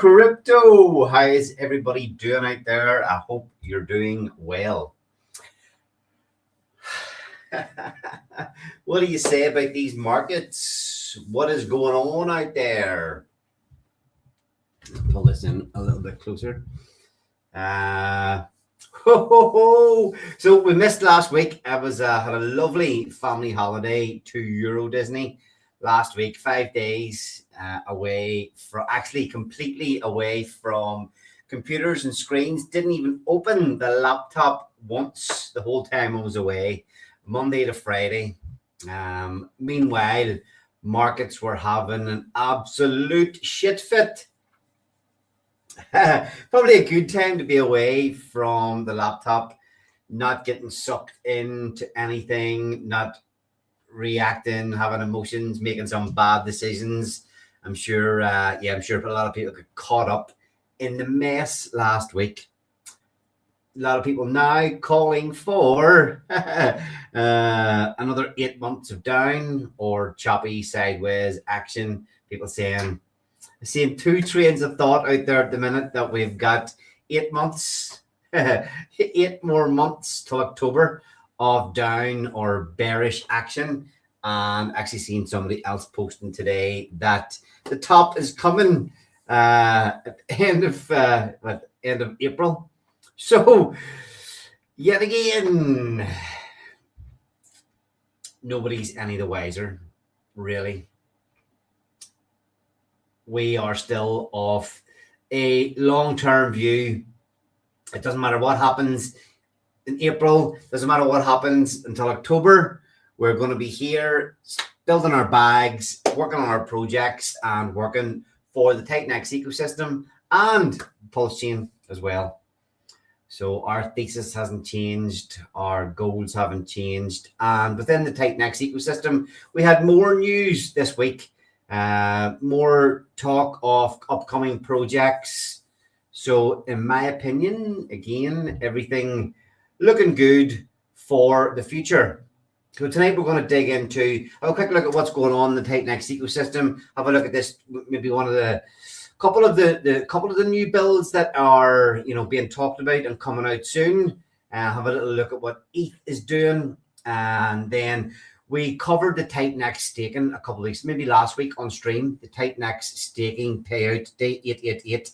crypto. How is everybody doing out there? I hope you're doing well. What do you say about these markets? What is going on out there? Pull this in a little bit closer. So we missed last week. I had a lovely family holiday to Euro Disney last week. 5 days away from, actually completely away from computers and screens. Didn't even open the laptop once the whole time I was away, Monday to Friday. Meanwhile, markets were having an absolute shit fit. Probably a good time to be away from the laptop, not getting sucked into anything, not reacting, having emotions, making some bad decisions. I'm sure a lot of people got caught up in the mess last week. A lot of people now calling for another 8 months of down or choppy sideways action. People saying, seeing two trains of thought out there at the minute that we've got 8 months, 8 more months till October of down or bearish action. And actually seeing somebody else posting today that the top is coming at the end of April. So yet again, nobody's any the wiser, really. We are still off a long-term view. It doesn't matter what happens in April, doesn't matter what happens until October. We're going to be here building our bags, working on our projects, and working for the TitanX ecosystem and Pulse Chain as well. So our thesis hasn't changed, our goals haven't changed. And within the TitanX ecosystem, we had more news this week. More talk of upcoming projects. So in my opinion, again, everything looking good for the future. So tonight we're going to dig into a quick look at what's going on in the TitanX ecosystem. Have a look at this, maybe one of the couple of the new builds that are being talked about and coming out soon. Have a little look at what ETH is doing, and then we covered the TitanX staking a couple of weeks, maybe last week on stream, the TitanX staking payout day 888.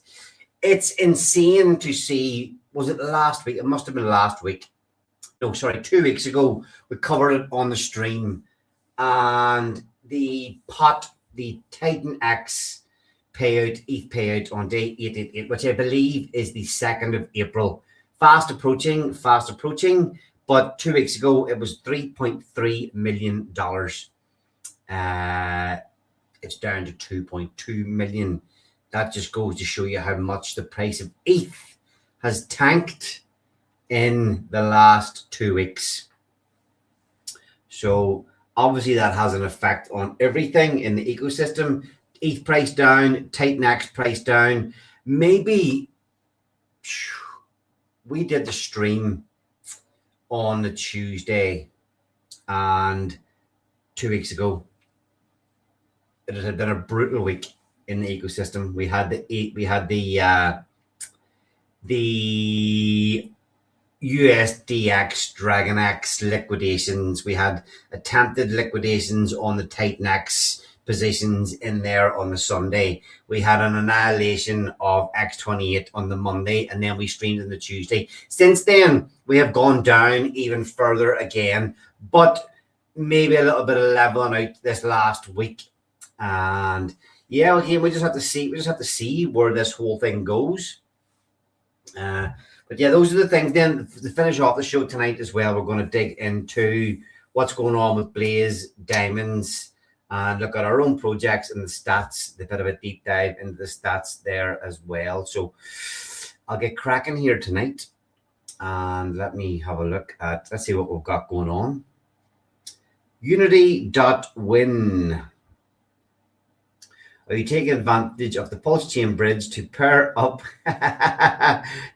It's insane to see, was it last week? It must have been last week. No, sorry, 2 weeks ago, we covered it on the stream. And the TitanX payout, ETH payout on day 888, which I believe is the 2nd of April. Fast approaching. But 2 weeks ago, it was $3.3 million. It's down to 2.2 million. That just goes to show you how much the price of ETH has tanked in the last 2 weeks. So obviously that has an effect on everything in the ecosystem. ETH price down, TitanX price down. Maybe we did the stream on the Tuesday, and 2 weeks ago it had been a brutal week in the ecosystem. We had the USDX DragonX liquidations. We had attempted liquidations on the TitanX positions in there on the Sunday. We had an annihilation of X28 on the Monday, and then we streamed on the Tuesday. Since then, we have gone down even further again, but maybe a little bit of leveling out this last week. And yeah, again, we just have to see where this whole thing goes. But yeah, those are the things. Then to finish off the show tonight as well, we're going to dig into what's going on with Blaze Diamonds and look at our own projects and the stats, a bit of a deep dive into the stats there as well. So I'll get cracking here tonight, and let me have a look at, let's see what we've got going on. Unity.win. Are you taking advantage of the Pulse Chain bridge to pair up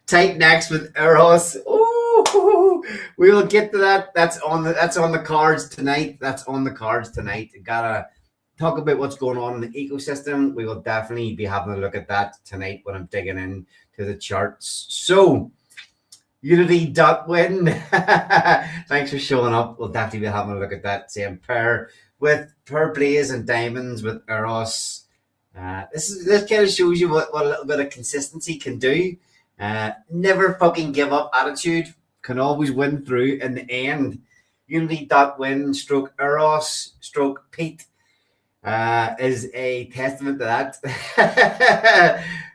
TitanX with Eros? Ooh, we will get to that. That's on the cards tonight. Gotta talk about what's going on in the ecosystem. We will definitely be having a look at that tonight when I'm digging in to the charts. So Unity.win. Thanks for showing up. We'll definitely be having a look at that same pair with Pearl Blaze and Diamonds with Eros. This kind of shows you what a little bit of consistency can do. Never fucking give up attitude can always win through in the end. Unity.win stroke Eros stroke Pete is a testament to that.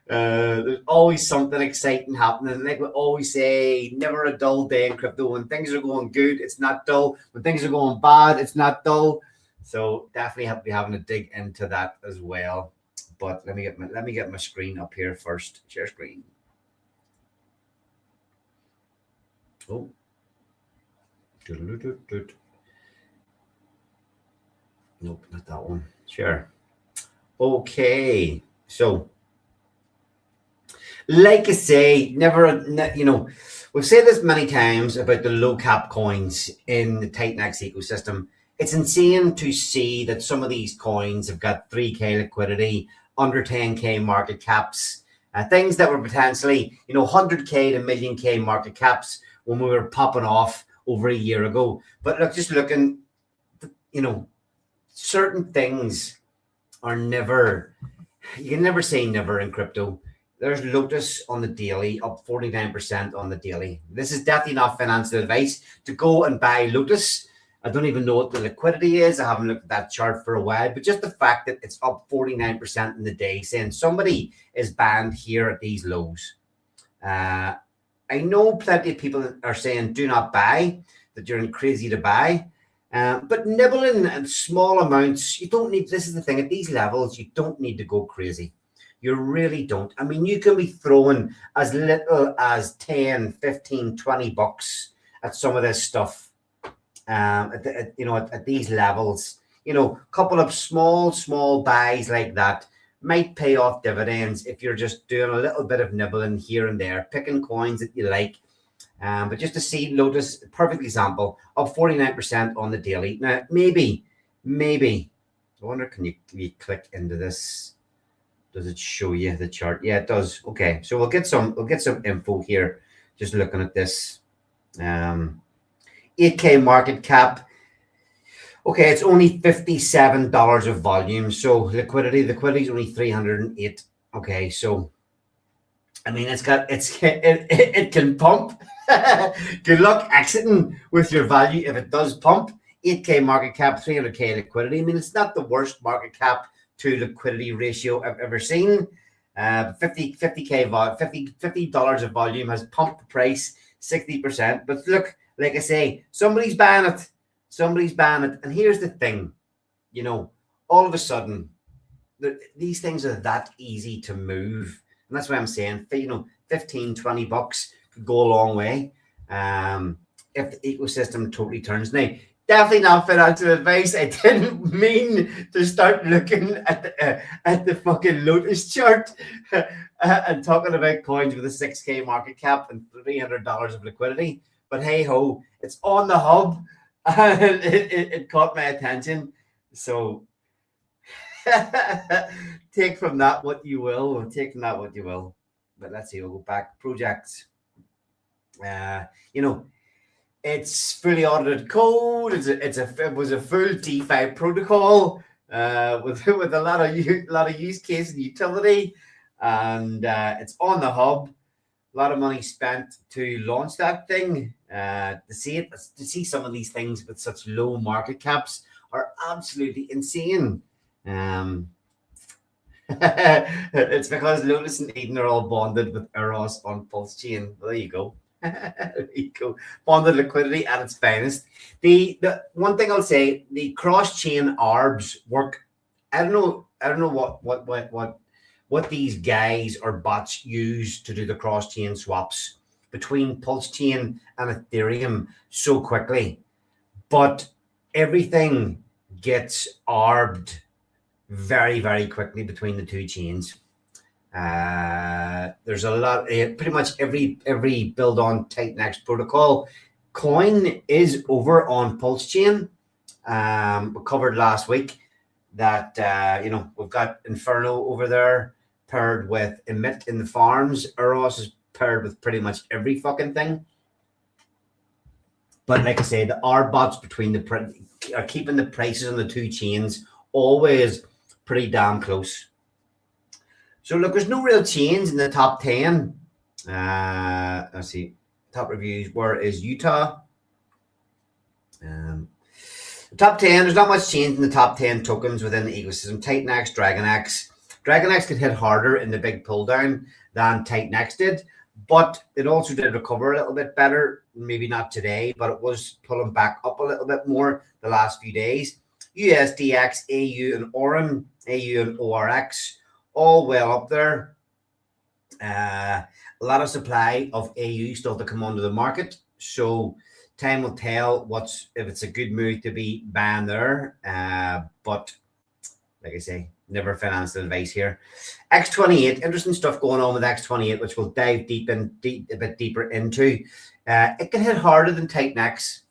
There's always something exciting happening. Like we always say, never a dull day in crypto. When things are going good, it's not dull. When things are going bad, it's not dull. So definitely have to be having to dig into that as well. But let me get my screen up here first. Share screen. Oh. Nope, not that one. Sure. Okay. So, like I say, we've said this many times about the low cap coins in the Titanx ecosystem. It's insane to see that some of these coins have got 3K liquidity, under 10K market caps, things that were potentially, 100K to million K market caps when we were popping off over a year ago. But look, just looking, certain things are never, you can never say never in crypto. There's Lotus on the daily, up 49% on the daily. This is definitely not financial advice to go and buy Lotus. I don't even know what the liquidity is. I haven't looked at that chart for a while, but just the fact that it's up 49% in the day, saying somebody is banned here at these lows. I know plenty of people are saying do not buy, that you're crazy to buy. But nibbling in small amounts, you don't need, this is the thing, at these levels, you don't need to go crazy. You really don't. I mean, you can be throwing as little as 10, 15, 20 bucks at some of this stuff. At these levels, a couple of small buys like that might pay off dividends if you're just doing a little bit of nibbling here and there, picking coins that you like. But just to see Lotus, perfect example, up 49% on the daily. Now, maybe, I wonder, can you click into this? Does it show you the chart? Yeah, it does. Okay, so we'll get some info here. Just looking at this, 8K market cap. Okay, it's only $57 of volume. So liquidity is only 308. Okay, so I mean, it can pump. Good luck exiting with your value if it does pump. 8K market cap, 300K liquidity. I mean, it's not the worst market cap to liquidity ratio I've ever seen. $50 of volume has pumped the price 60%. But look, like I say, somebody's banning it. And here's the thing, all of a sudden, these things are that easy to move. And that's why I'm saying, 15, 20 bucks could go a long way if the ecosystem totally turns. Now, definitely not financial advice. I didn't mean to start looking at the fucking Lotus chart and talking about coins with a 6K market cap and $300 of liquidity. But hey ho, it's on the hub, and it caught my attention. So take from that what you will. But let's see, we'll go back. Projects. It's fully audited code. It was a full DeFi protocol with a lot of use case and utility, and it's on the hub. A lot of money spent to launch that thing. To see some of these things with such low market caps are absolutely insane. It's because Lotus and Eden are all bonded with Eros on Pulse Chain. There you go. Bonded liquidity at its finest. The one thing I'll say, the cross-chain arbs work. I don't know what these guys or bots use to do the cross-chain swaps between Pulse Chain and Ethereum so quickly, but everything gets arbed very, very quickly between the two chains. There's a lot, pretty much every build on Titanx protocol coin is over on Pulse Chain. We covered last week. that we've got Inferno over there paired with Emit in the farms. Eros is paired with pretty much every fucking thing. But like I say, the R bots between are keeping the prices on the two chains always pretty damn close. So look, there's no real change in the top 10. Let's see. Top reviews. Where is Utah? The top 10, there's not much change in the top 10 tokens within the ecosystem. TitanX, DragonX. DragonX could hit harder in the big pull down than TitanX did, but it also did recover a little bit better. Maybe not today, but it was pulling back up a little bit more the last few days. USDX, AU, and ORM, AU and ORX, all well up there. A lot of supply of AU still to come onto the market, so time will tell if it's a good move to be banned there. But like I say, never financial advice here. X28, interesting stuff going on with X28, which we'll dive a bit deeper into. It can hit harder than TitanX.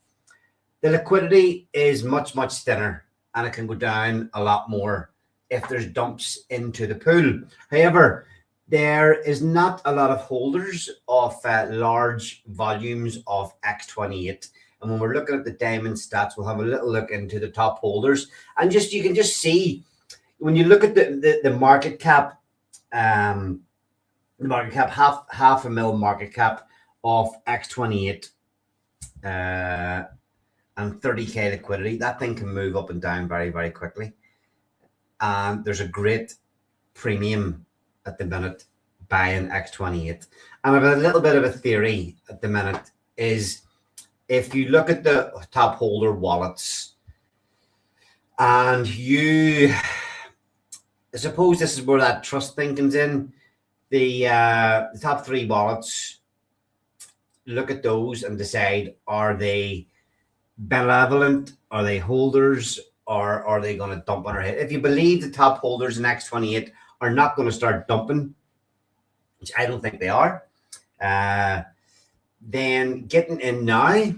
The liquidity is much, much thinner, and it can go down a lot more if there's dumps into the pool. However, there is not a lot of holders of large volumes of X28. And when we're looking at the diamond stats, we'll have a little look into the top holders. And you can just see, when you look at the market cap, half a mil market cap of X28 and 30K liquidity, that thing can move up and down very, very quickly. And there's a great premium at the minute buying X28. And I've a little bit of a theory at the minute is, if you look at the top holder wallets, and I suppose this is where that trust thing comes in, the top 3 wallets, look at those and decide, are they benevolent, are they holders, or are they going to dump on our head? If you believe the top holders in X28 are not going to start dumping, which I don't think they are, then getting in now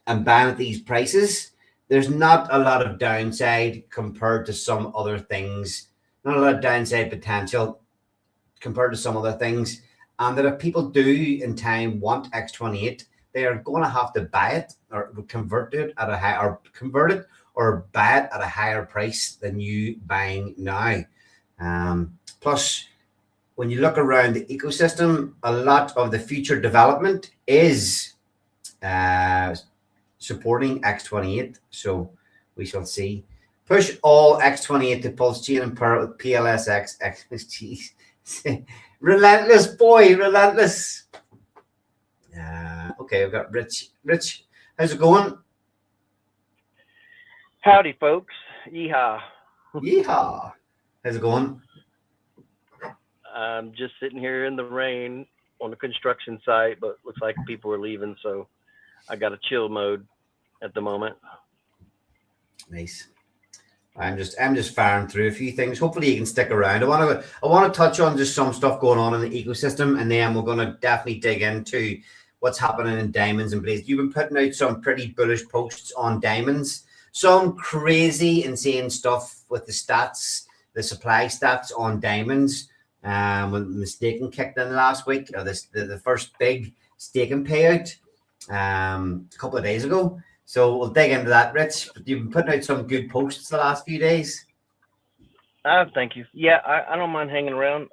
and buying at these prices, there's not a lot of downside compared to some other things, not a lot of downside potential compared to some other things. And that if people do in time want X28, they are going to have to buy it or convert it at a high, or convert it or buy it at a higher price than you buying now. Plus, when you look around the ecosystem, a lot of the future development is supporting X28. So we shall see. Push all X28 to Pulse Chain and PLSX. Jeez. Relentless, boy, relentless. Okay, we've got Rich. Rich, how's it going? Howdy, folks. Yeehaw. Yeehaw. How's it going? I'm just sitting here in the rain on the construction site, but looks like people are leaving, so I got a chill mode at the moment. Nice. I'm just firing through a few things. Hopefully you can stick around. I want to touch on just some stuff going on in the ecosystem, and then we're going to definitely dig into what's happening in diamonds and blazes. You've been putting out some pretty bullish posts on diamonds, some crazy, insane stuff with the stats, the supply stats on diamonds. When the staking kicked in last week, or the first big staking payout a couple of days ago. So we'll dig into that, Rich. But you've been putting out some good posts the last few days. Thank you. Yeah, I don't mind hanging around.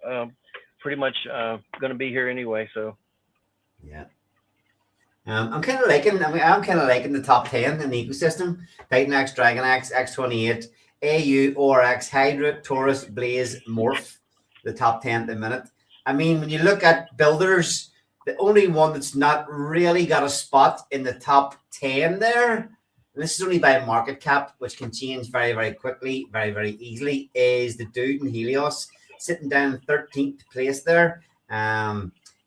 Pretty much going to be here anyway. So yeah, I'm kind of liking the top 10 in the ecosystem: TitanX, DragonX, X28, AU, ORX, Hydra, Taurus, Blaze, Morph. The top 10 at the minute. I mean, when you look at builders, the only one that's not really got a spot in the top 10 there, and this is only by market cap, which can change very, very quickly, very, very easily, is the dude in Helios sitting down in 13th place there.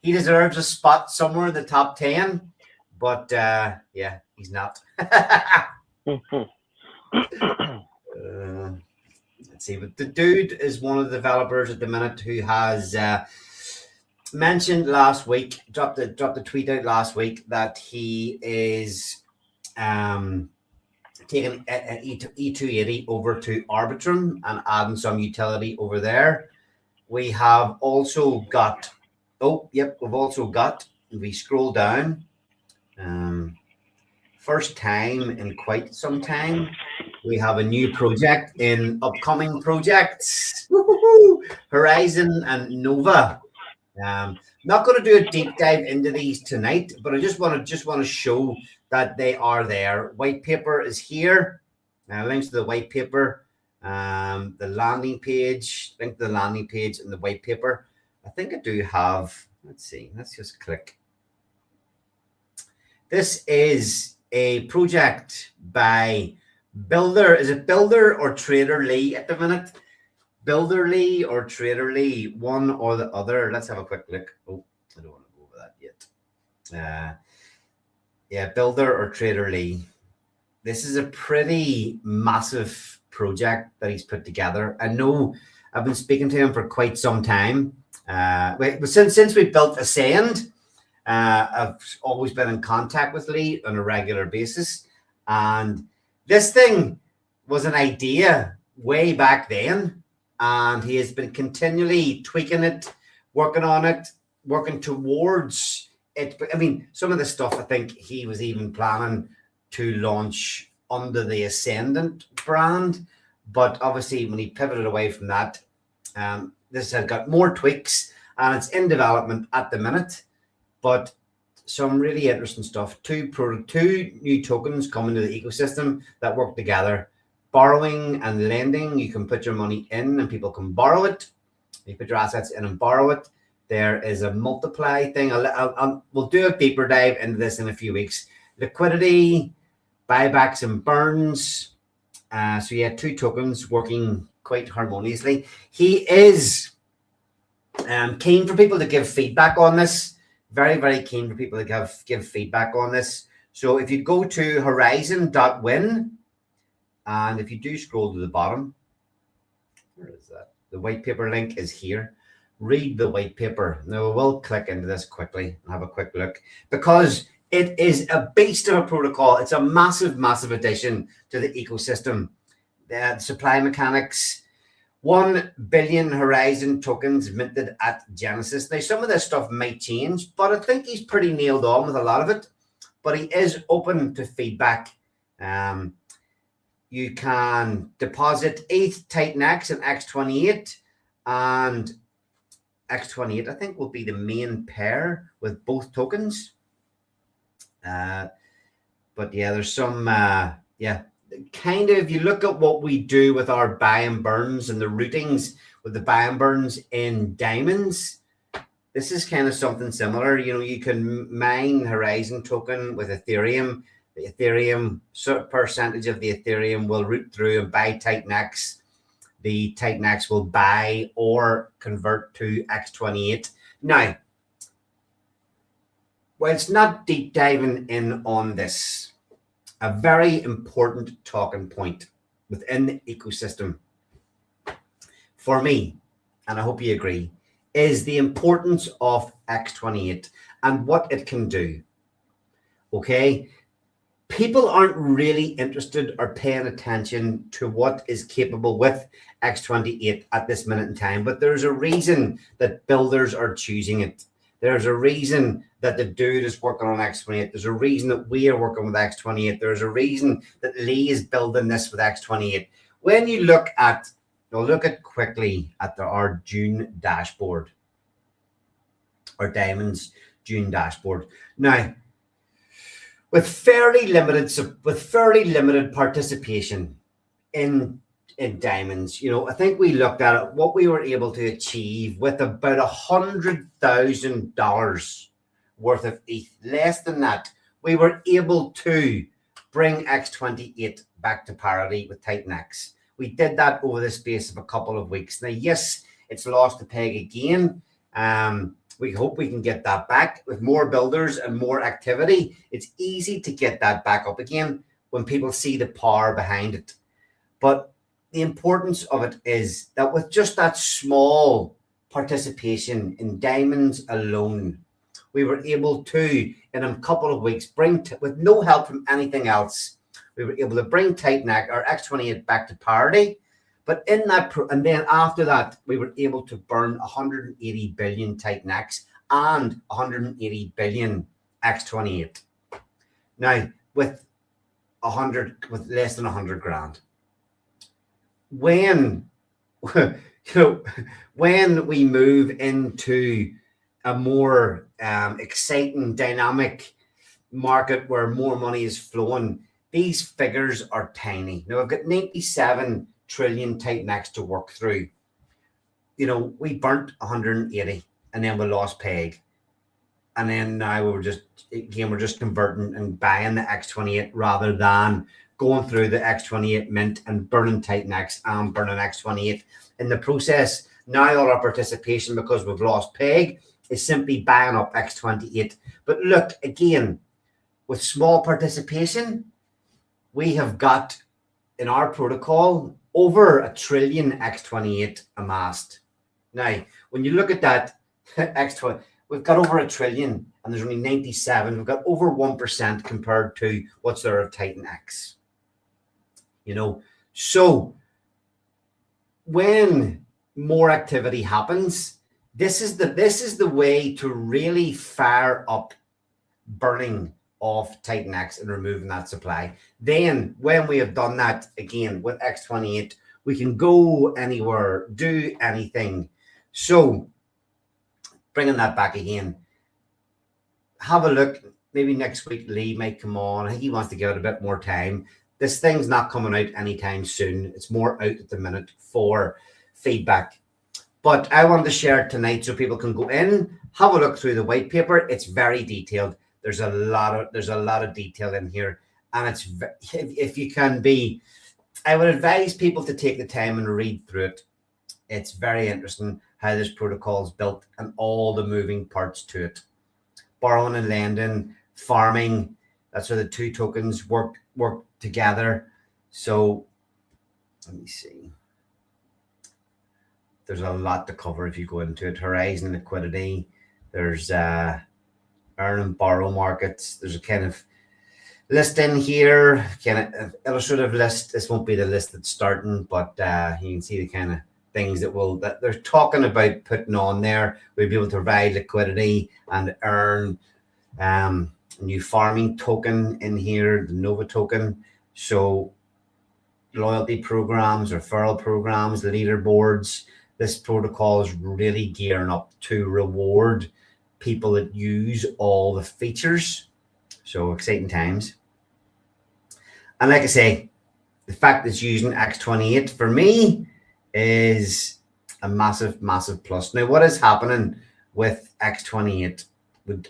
He deserves a spot somewhere in the top 10, but yeah, he's not. Let's see, but the dude is one of the developers at the minute who has mentioned last week, dropped a tweet out last week that he is taking E280 over to Arbitrum and adding some utility over there. We have also got, if we scroll down, first time in quite some time, we have a new project in upcoming projects. Woo-hoo-hoo! Horizon and Nova. Not going to do a deep dive into these tonight, but I just want to show that they are there. White paper is here. Links to the white paper, the landing page, link to the landing page and the white paper. I think I do have. Let's see. Let's just click. This is a project by Builder. Is it Builder or Trader Lee at the minute? Builder Lee or Trader Lee, one or the other. Let's have a quick look. Oh, I don't want to go over that yet. Yeah, Builder or Trader Lee. This is a pretty massive project that he's put together. I know I've been speaking to him for quite some time. Since we built Ascend, I've always been in contact with Lee on a regular basis. And this thing was an idea way back then. And he has been continually tweaking it, working on it, working towards it. I mean, some of the stuff I think he was even planning to launch under the Ascendant brand. But obviously, when he pivoted away from that, this has got more tweaks and it's in development at the minute. But some really interesting stuff. Two new tokens coming to the ecosystem that work together. Borrowing and lending, you can put your money in and people can borrow it. You put your assets in and borrow it. There is a multiply thing. We'll do a deeper dive into this in a few weeks. Liquidity, buybacks and burns. So yeah, two tokens working quite harmoniously. He is keen for people to give feedback on this. Very, very keen for people to give feedback on this. So if you go to horizon.win, and if you do scroll to the bottom, where is that? The white paper link is here. Read the white paper. Now we'll click into this quickly and have a quick look because it is a beast of a protocol. It's a massive, massive addition to the ecosystem. The supply mechanics, 1 billion Horizon tokens minted at Genesis. Now some of this stuff might change, but I think he's pretty nailed on with a lot of it. But he is open to feedback. You can deposit ETH, Titan X, and X28. And X28, I think, will be the main pair with both tokens. But yeah, there's some, kind of, if you look at what we do with our buy and burns and the routings with the buy and burns in diamonds, this is kind of something similar. You know, you can mine Horizon token with Ethereum. The Ethereum, certain percentage of the Ethereum will route through and buy Titan X. The Titan X will buy or convert to X28. Now, well, it's not deep diving in on this. A very important talking point within the ecosystem for me, and I hope you agree, is the importance of X28 and what it can do. Okay? People aren't really interested or paying attention to what is capable with X28 at this minute in time, but there's a reason that builders are choosing it. There's a reason that the dude is working on X28. There's a reason that we are working with X28. There's a reason that Lee is building this with X28. When you look at, we'll look at quickly at our June dashboard, or Diamonds June dashboard. Now, with fairly limited participation in diamonds, you know, I think we looked at it, what we were able to achieve with about $100,000 worth of ETH. Less than that, we were able to bring X28 back to parity with Titan X. We did that over the space of a couple of weeks. Now, yes, it's lost the peg again. We hope we can get that back with more builders and more activity. It's easy to get that back up again when people see the power behind it. But the importance of it is that with just that small participation in diamonds alone, we were able to, in a couple of weeks, with no help from anything else, we were able to bring Titan X or X28 back to parity. But in that, and then after that, we were able to burn 180 billion Titan X and 180 billion X28. Now, with less than 100 grand. When when we move into a more exciting, dynamic market where more money is flowing, these figures are tiny. Now, I've got 97 trillion Titan X to work through. We burnt 180 and then we lost peg. And then now we're just converting and buying the X28 rather than going through the X28 mint and burning Titan X and burning X28. In the process, now all our participation, because we've lost peg, is simply buying up X28. But look, again, with small participation, we have got in our protocol over 1 trillion X28 amassed. Now, when you look at that X20, we've got over 1 trillion and there's only 97. We've got over 1% compared to what's there of Titan X. So when more activity happens, this is the way to really fire up burning of Titan X and removing that supply. Then when we have done that again with X28, we can go anywhere, do anything. So bringing that back again, have a look. Maybe next week Lee might come on. I think he wants to give it a bit more time. This thing's not coming out anytime soon. It's more out at the minute for feedback. But I wanted to share it tonight so people can go in, have a look through the white paper. It's very detailed. There's a lot of detail in here, and it's, if you can be, I would advise people to take the time and read through it. It's very interesting how this protocol is built and all the moving parts to it. Borrowing and lending, farming, that's where the two tokens work together. So let me see. There's a lot to cover if you go into it. Horizon liquidity. There's earn and borrow markets. There's a kind of list in here, kind of illustrative list. This won't be the list that's starting, but you can see the kind of things that they're talking about putting on there. We'll be able to provide liquidity and earn a new farming token in here, the Nova token. So loyalty programs, referral programs, leaderboards. This protocol is really gearing up to reward people that use all the features. So exciting times. And like I say, the fact that it's using X28 for me is a massive, massive plus. Now, what is happening with X28?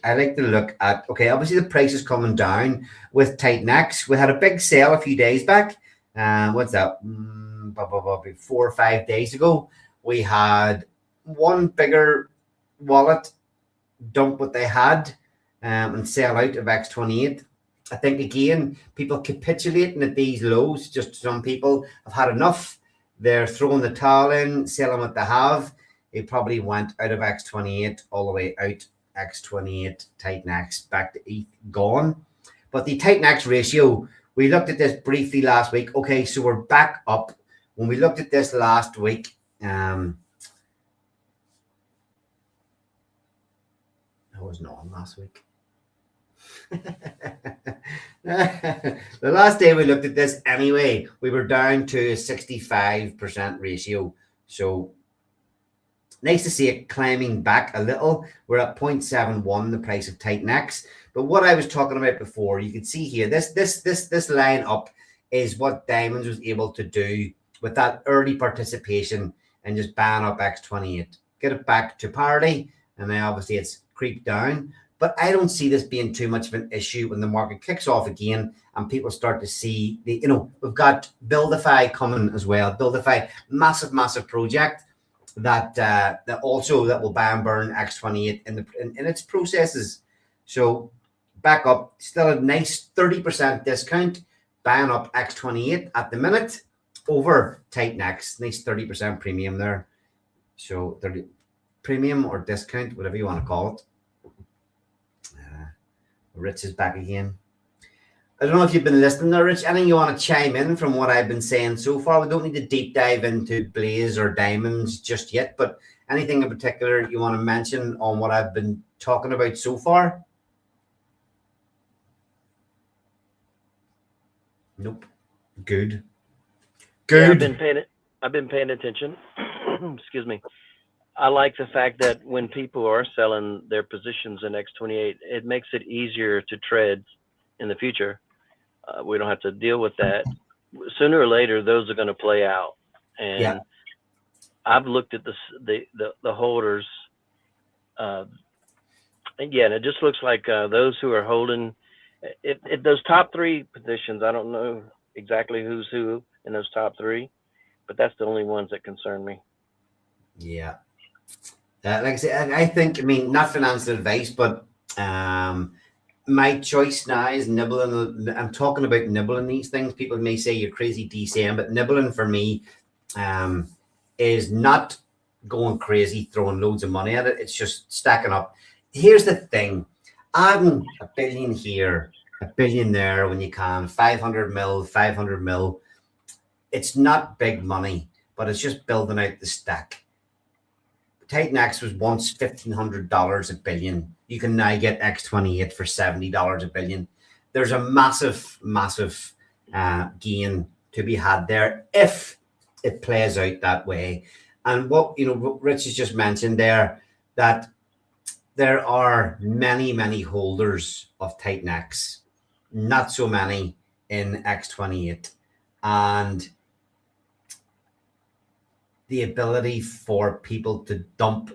I like to look at, okay, obviously the price is coming down with Titan X. We had a big sale a few days back. What's that? 4 or 5 days ago. We had one bigger wallet dump what they had and sell out of X28. I think, again, people capitulating at these lows. Just some people have had enough. They're throwing the towel in, selling what they have. It probably went out of X28 all the way out. X28, Titan X, back to ETH, gone. But the Titan X ratio, we looked at this briefly last week. Okay, so we're back up. When we looked at this last week, I wasn't on last week. The last day we looked at this anyway, we were down to a 65% ratio. So nice to see it climbing back a little. We're at 0.71, the price of Titan X. But what I was talking about before, you can see here, this line up is what Diamonds was able to do with that early participation and just ban up X28, get it back to parity, and then obviously it's creeped down. But I don't see this being too much of an issue when the market kicks off again and people start to see we've got Buildify coming as well. Buildify, massive, massive project that will buy and burn X28 in its processes. So back up, still a nice 30% discount, buying up X28 at the minute over Titan X. Nice 30% premium there. So 30 premium or discount, whatever you want to call it. Ritz is back again. I don't know if you've been listening there, Rich. Anything you want to chime in from what I've been saying so far? We don't need to deep dive into Blaze or Diamonds just yet, but anything in particular you want to mention on what I've been talking about so far? Nope. Good. Yeah, Good. I've been paying attention. Excuse me. I like the fact that when people are selling their positions in X28, it makes it easier to tread in the future. We don't have to deal with that. Sooner or later, those are going to play out. Yeah. And I've looked at the holders. Again, it just looks like those who are holding those top three positions. I don't know exactly who's who in those top three, but that's the only ones that concern me. Yeah. Like I said, I think, I mean, not financial advice, but my choice now is nibbling. I'm talking about nibbling these things. People may say you're crazy DCM, but nibbling for me is not going crazy, throwing loads of money at it. It's just stacking up. Here's the thing. Adding a billion here, a billion there when you can, 500 mil, 500 mil. It's not big money, but it's just building out the stack. Titan X was once $1,500 a billion. You can now get X28 for $70 a billion. There's a massive, massive gain to be had there if it plays out that way. And what Rich has just mentioned there, that there are many, many holders of Titan X, not so many in X28, and the ability for people to dump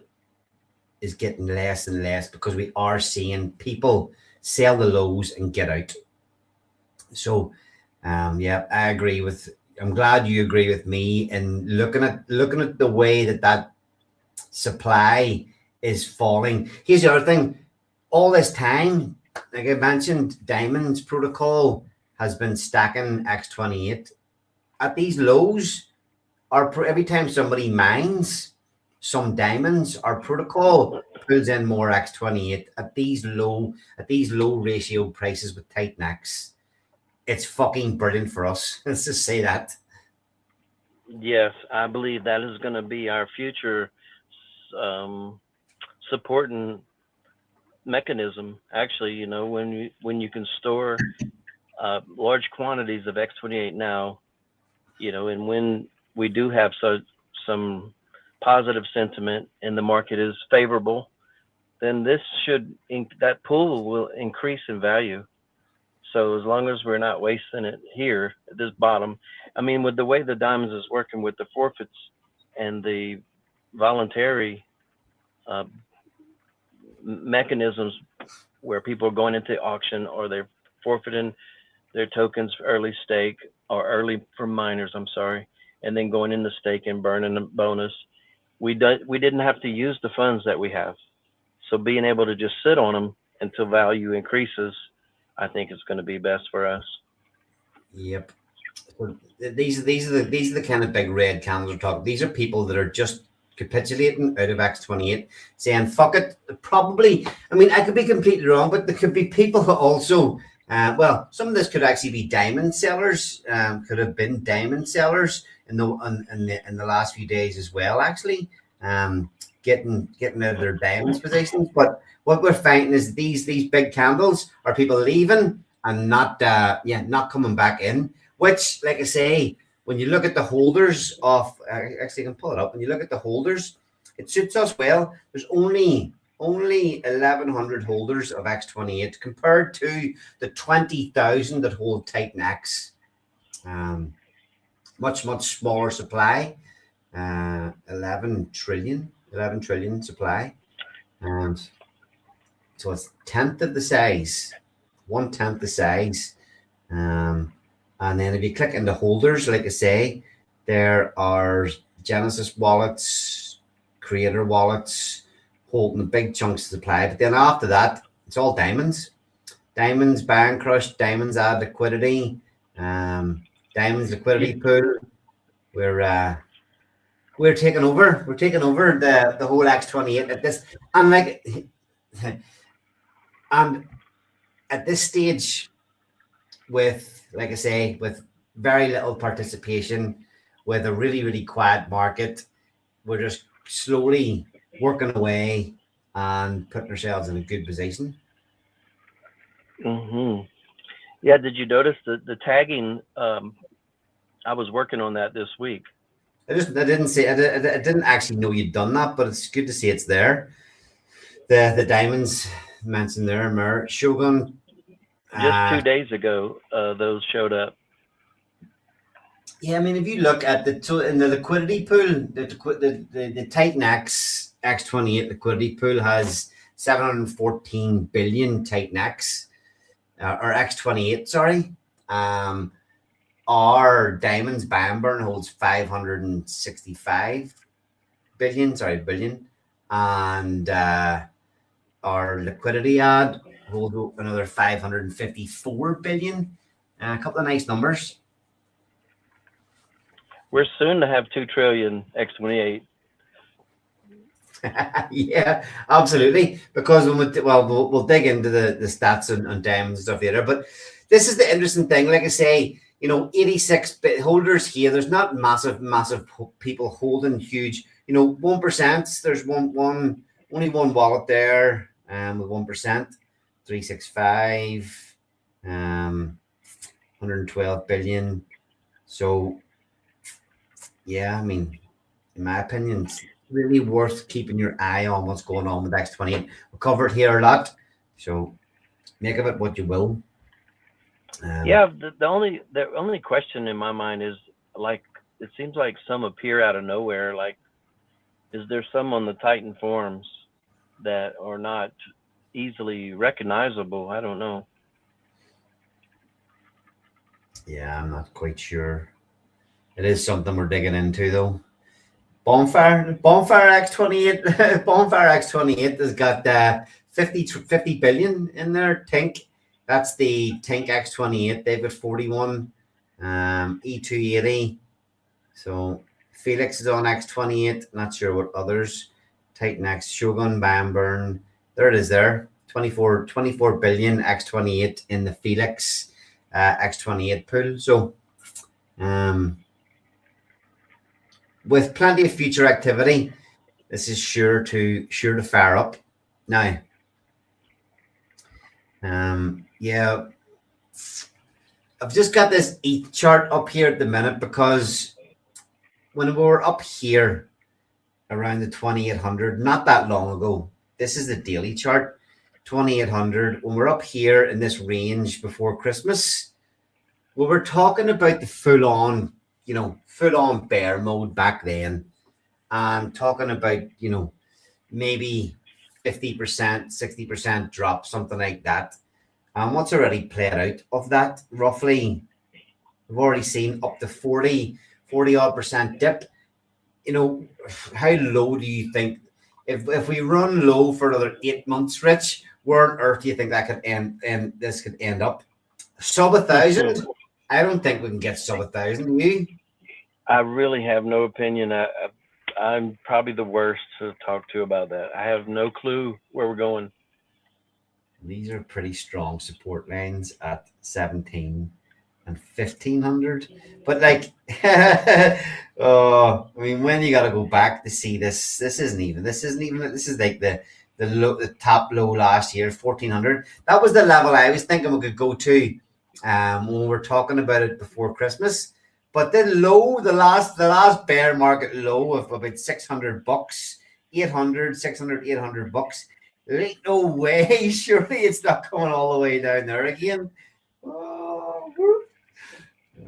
is getting less and less because we are seeing people sell the lows and get out. So, yeah, I agree with. I'm glad you agree with me in looking at the way that supply is falling. Here's the other thing: all this time, like I mentioned, Diamonds Protocol has been stacking X28 at these lows. Every time somebody mines some diamonds, our protocol pulls in more X28 at these low ratio prices with Titan X. It's fucking brilliant for us. Let's just say that. Yes, I believe that is going to be our future supporting mechanism. Actually, when you can store large quantities of X28 now, and when we do have some positive sentiment and the market is favorable, then that pool will increase in value. So as long as we're not wasting it here at this bottom, I mean, with the way the Diamonds is working with the forfeits and the voluntary mechanisms where people are going into auction or they're forfeiting their tokens for early stake or early for miners, I'm sorry, and then going into stake and burning a bonus. We didn't have to use the funds that we have. So being able to just sit on them until value increases, I think is going to be best for us. Yep. So these are the kind of big red candles we're talking. These are people that are just capitulating out of X28, saying fuck it. Probably, I mean, I could be completely wrong, but there could be people who also some of this could actually be diamond sellers, could have been diamond sellers in the last few days as well, actually, getting out of their diamonds positions. But what we're finding is these big candles are people leaving and not coming back in, which, like I say, when you look at the holders of, actually I can pull it up. When you look at the holders, it suits us well. There's only 1,100 holders of X28 compared to the 20,000 that hold Titan X. Much smaller supply. 11 trillion supply. So it's 1/10 of the size. 1/10 the size. And then if you click into holders, like I say, there are Genesis wallets, creator wallets, holding the big chunks of supply. But then after that, it's all diamonds. Diamonds, Baron Crush, Diamonds add liquidity, Diamonds liquidity pool. We're taking over. We're taking over the whole X28 at this. And at this stage, with, like I say, with very little participation, with a really, really quiet market, we're just slowly working away and putting ourselves in a good position. Hmm. Yeah. Did you notice the tagging? I was working on that this week. I didn't say, I didn't actually know you'd done that, but it's good to see it's there. The diamonds mentioned there, Mer Shogun. Just Uh, 2 days ago, those showed up. yeah, I mean, if you look at in the liquidity pool, the Titan X28 liquidity pool has 714 billion Titan X or X28, sorry. Um, our Diamonds Bamburn holds 565 billion, and our liquidity ad holds another 554 billion. A couple of nice numbers. We're soon to have 2 trillion X28. Yeah, absolutely. Because we'll dig into the stats on diamonds and stuff later. But this is the interesting thing. Like I say, 86 bit holders here. There's not massive people holding huge. 1%. There's only one wallet there. With 1%, 365, 112 billion. So yeah, I mean, in my opinion, it's really worth keeping your eye on what's going on with X28. We covered here a lot, so make of it what you will. Yeah, the only question in my mind is, like, it seems like some appear out of nowhere. Like, is there some on the Titan forums that are not easily recognizable? I don't know. Yeah, I'm not quite sure. It is something we're digging into though. Bonfire X28, Bonfire X28 has got 50 billion in there. Tink, that's the Tink X28. They've got 41. E280. So Felix is on X28. Not sure what others. Titan X, Shogun, Bamburn. There it is there. 24 billion X28 in the Felix X28 pool. So with plenty of future activity, this is sure to fire up. Now, yeah, I've just got this ETH chart up here at the minute because when we were up here around the 2800, not that long ago, this is the daily chart, 2800. When we're up here in this range before Christmas, we were talking about the full on bear mode back then, and talking about maybe 50%, 60% drop, something like that. And what's already played out of that, roughly, we've already seen up to 40 odd percent dip. How low do you think, if we run low for another 8 months, Rich, where on earth do you think that could end, and this could end up? Sub 1,000? I don't think we can get sub 1,000. Do you? I really have no opinion. I'm probably the worst to talk to about that. I have no clue where we're going. These are pretty strong support lines at 17 and 1,500. But like, oh, I mean, when you got to go back to see this, this isn't even. This is like the top low last year, 1,400. That was the level I was thinking we could go to when we were talking about it before Christmas. But the last bear market low of about $600, 800, 600, 800 bucks. There ain't no way. Surely it's not coming all the way down there again.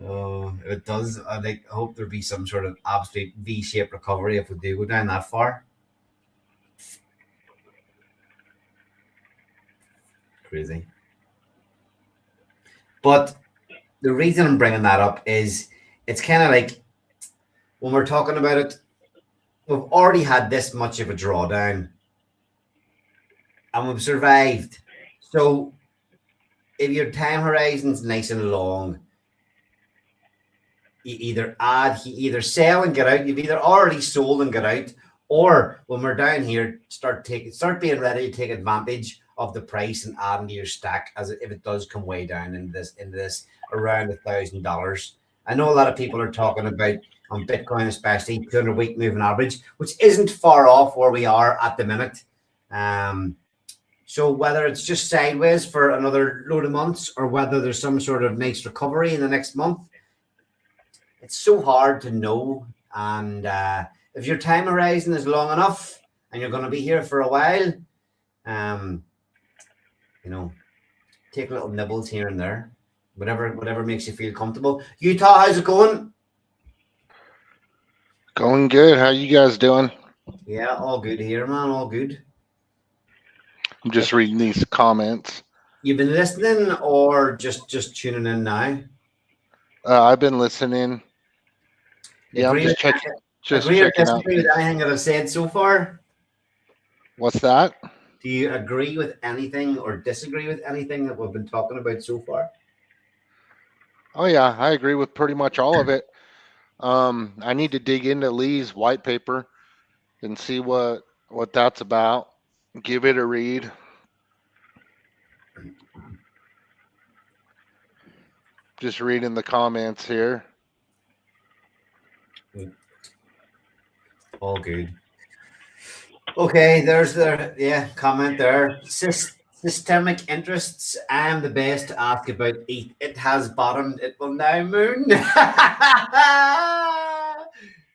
Oh, it does. I hope there'll be some sort of absolute V-shaped recovery if we do go down that far. Crazy. But the reason I'm bringing that up is it's kind of like when we're talking about it, we've already had this much of a drawdown and we've survived. So if your time horizon's nice and long, you either sell and get out. You've either already sold and get out, or when we're down here, start being ready to take advantage of the price and adding to your stack as if it does come way down into this around $1,000. I know a lot of people are talking about on Bitcoin, especially 200-week moving average, which isn't far off where we are at the minute. So whether it's just sideways for another load of months or whether there's some sort of nice recovery in the next month, it's so hard to know. And if your time horizon is long enough and you're going to be here for a while, take little nibbles here and there, whatever makes you feel comfortable. Utah, how's it going? Going good. How you guys doing? Yeah, all good here, man. All good. I'm just reading these comments. You've been listening or just tuning in now? I've been listening. Yeah, I'm just checking. Agree or disagree with anything that I've said so far? What's that? Do you agree with anything or disagree with anything that we've been talking about so far? Oh yeah, I agree with pretty much all of it. I need to dig into Lee's white paper and see what that's about. Give it a read. Just reading the comments here. All good. Okay, there's the comment there. Systemic interests. I am the best to ask about ETH. It has bottomed. It will now moon.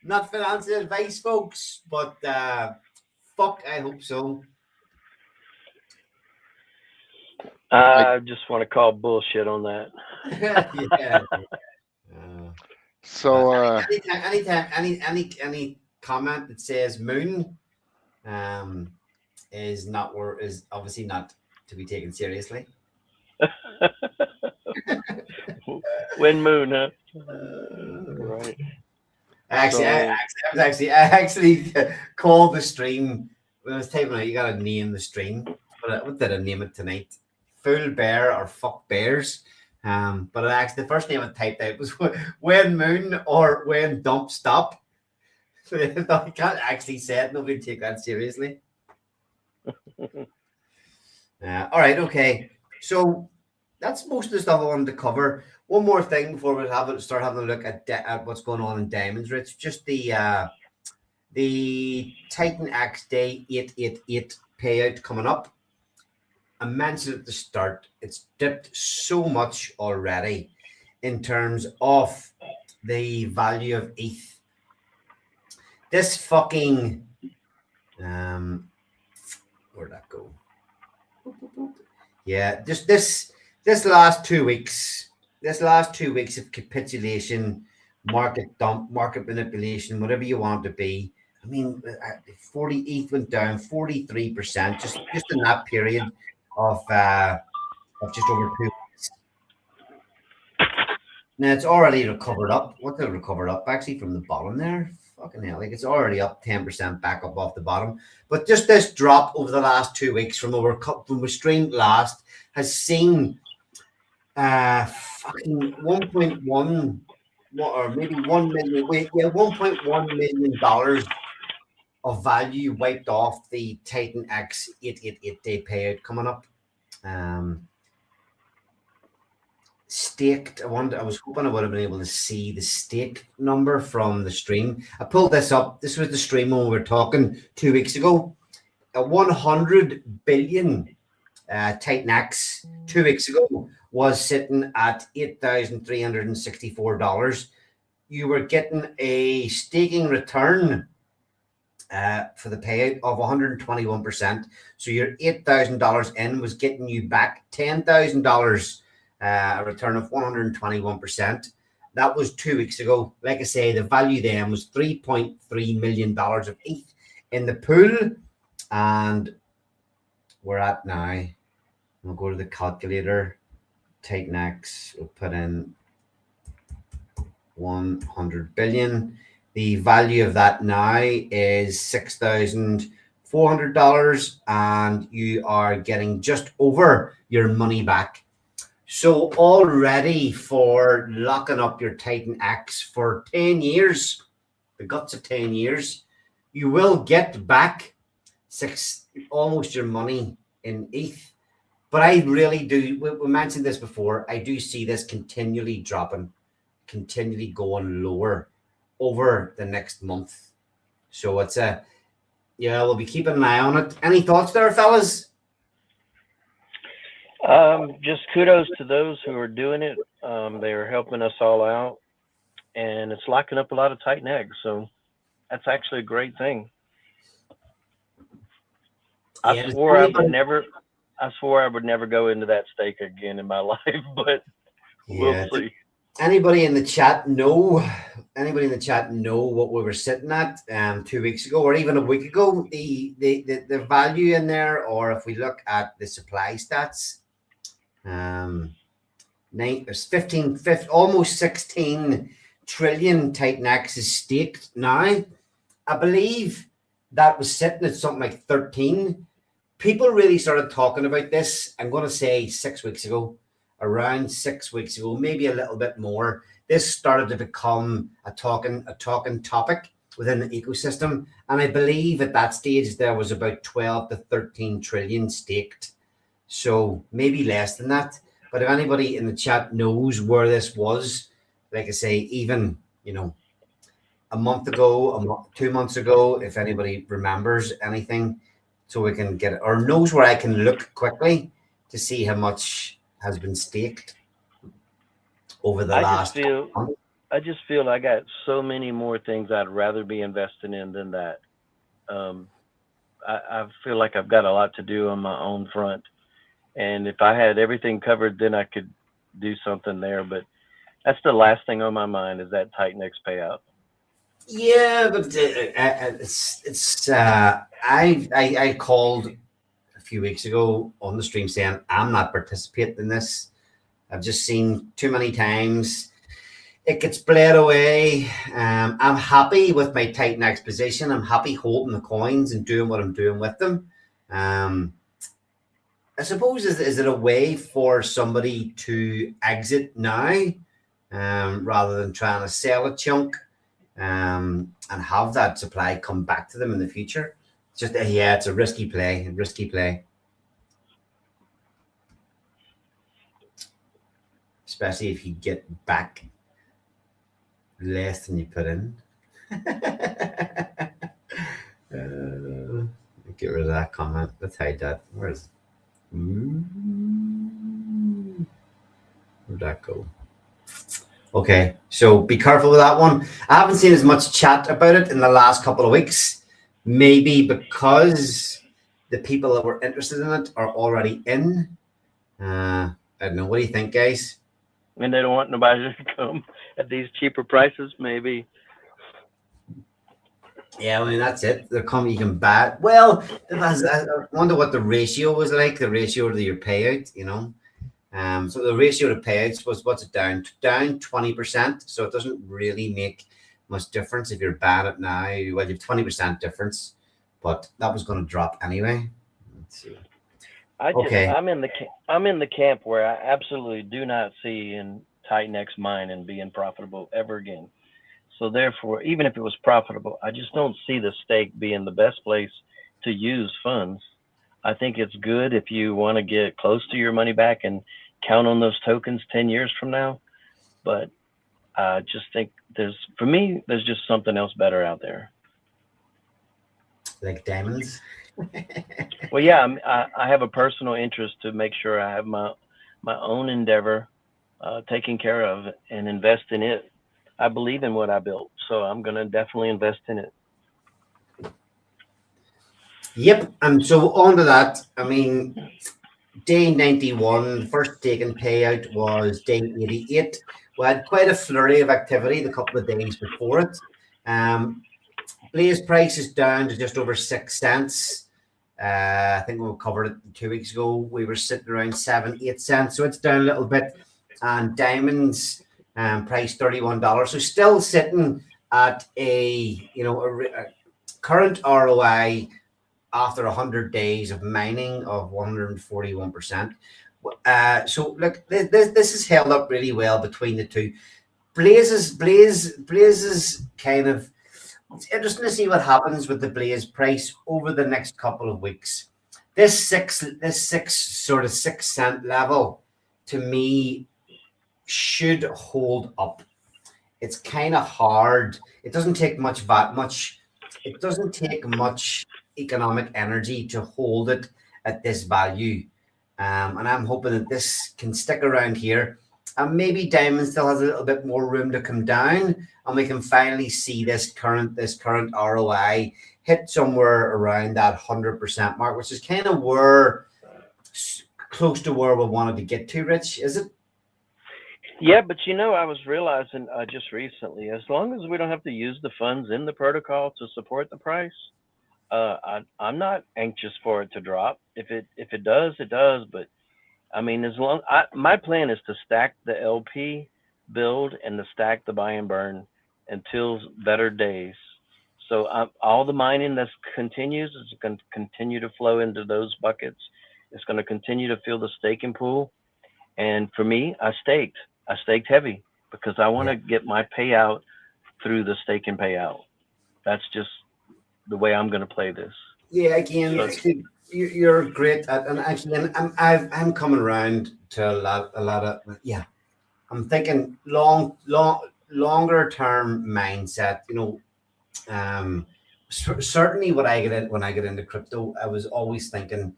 Not financial advice, folks, but fuck, I hope so. I just want to call bullshit on that. Yeah. So anytime any comment that says moon is obviously not to be taken seriously. When moon, huh? Right. I actually called the stream when I was typing out. You gotta name the stream, but what did I name it tonight? Full bear or fuck bears. But the first name I typed out was when moon or when dump stop. I can't actually say it. Nobody take that seriously. All right, okay. So that's most of the stuff I wanted to cover. One more thing before we start having a look at what's going on in diamonds, Rich. Just the Titan X Day 888 payout coming up. I mentioned at the start, it's dipped so much already in terms of the value of ETH. This fucking where'd that go? Yeah, just this last 2 weeks, of capitulation, market dump, market manipulation, whatever you want to be. I mean, 40 ETH went down 43% just in that period of just over 2 weeks. Now it's already recovered up. What did it recover up actually from the bottom there? Fucking hell, like it's already up 10% back up off the bottom. But just this drop over the last 2 weeks from we streamed last has seen fucking 1.1 or maybe 1 million. Wait, yeah, $1.1 million of value wiped off the Titan X 888 day payout coming up. Staked. I was hoping I would have been able to see the stake number from the stream. I pulled this up. This was the stream when we were talking 2 weeks ago. A 100 billion Titan X 2 weeks ago was sitting at $8,364. You were getting a staking return for the payout of 121%. So your $8,000 in was getting you back $10,000. A return of 121%. That was 2 weeks ago. Like I say, the value then was $3.3 million of ETH in the pool. And we're at now. We'll go to the calculator. Titan X. We'll put in 100 billion. The value of that now is $6,400, and you are getting just over your money back. So already for locking up your Titan X for 10 years, the guts of 10 years, you will get back almost your money in ETH. But I really do. We mentioned this before. I do see this continually dropping, continually going lower over the next month. So it's yeah, we'll be keeping an eye on it. Any thoughts there, fellas? Just kudos to those who are doing it. They are helping us all out, and it's locking up a lot of Titan eggs. So that's actually a great thing. Yeah, I swore I would never go into that stake again in my life, but yeah. we'll see. Anybody in the chat know? Anybody in the chat know what we were sitting at 2 weeks ago, or even a week ago? The value in there, or if we look at the supply stats, there's 15, almost 16 trillion Titan X is staked now. I believe that was sitting at something like 13. People really started talking about this, I'm going to say 6 weeks ago, around 6 weeks ago, maybe a little bit more. This started to become a talking topic within the ecosystem. And I believe at that stage, there was about 12 to 13 trillion staked. So maybe less than that. But if anybody in the chat knows where this was, like I say, even, a month ago, 2 months ago, if anybody remembers anything, so we can get it, or knows where I can look quickly to see how much has been staked over the last month. I just feel I got so many more things I'd rather be investing in than that. I feel like I've got a lot to do on my own front. And if I had everything covered, then I could do something there. But that's the last thing on my mind is that Titan X payout. Yeah, but I called a few weeks ago on the stream saying I'm not participating in this. I've just seen too many times it gets bled away. I'm happy with my Titan X position. I'm happy holding the coins and doing what I'm doing with them. I suppose is it a way for somebody to exit now rather than trying to sell a chunk and have that supply come back to them in the future? It's just it's a risky play. Especially if you get back less than you put in. Get rid of that comment. Let's hide that. Where'd that go? Okay, so be careful with that one. I haven't seen as much chat about it in the last couple of weeks. Maybe because the people that were interested in it are already in. I don't know. What do you think, guys? And they don't want nobody to come at these cheaper prices, maybe. Yeah, I mean, that's it. They're coming, you can buy it. Well, I wonder what the ratio was like, the ratio to your payout, So the ratio to payouts was, what's it down? Down 20%. So it doesn't really make much difference if you're bad at now. Well, you have 20% difference, but that was going to drop anyway. Let's see. I'm in the camp where I absolutely do not see in Titan X mining being profitable ever again. So therefore, even if it was profitable, I just don't see the stake being the best place to use funds. I think it's good if you want to get close to your money back and count on those tokens 10 years from now. But I just think there's just something else better out there. Like diamonds? Well, yeah, I have a personal interest to make sure I have my own endeavor taken care of and invest in it. I believe in what I built, so I'm going to definitely invest in it. Yep, and so on to that, I mean, day 91, the first taken payout was day 88. We had quite a flurry of activity the couple of days before it. Blaze price is down to just over 6 cents. I think we covered it 2 weeks ago. We were sitting around 7-8 cents, so it's down a little bit. And diamonds price $31, so still sitting at a current ROI after 100 days of mining of 141%. So look, this is held up really well between the two. Blaze's kind of, it's interesting to see what happens with the Blaze price over the next couple of weeks, this 6 cent level to me should hold up. It's kind of hard. It doesn't take much. It doesn't take much economic energy to hold it at this value, and I'm hoping that this can stick around here. And maybe diamond still has a little bit more room to come down, and we can finally see this current ROI hit somewhere around that 100% mark, which is kind of where close to where we wanted to get to. Rich, is it? Yeah, but I was realizing just recently, as long as we don't have to use the funds in the protocol to support the price, I'm not anxious for it to drop. If it does, it does. But I mean, my plan is to stack the LP build and to stack the buy and burn until better days. So all the mining that continues is going to continue to flow into those buckets. It's going to continue to fill the staking pool. And for me, I staked heavy because I want to get my payout through the staking payout. That's just the way I'm going to play this. Yeah, again, you're great at, and actually, and I'm coming around to a lot of I'm thinking longer term mindset. Certainly when I get into crypto, I was always thinking,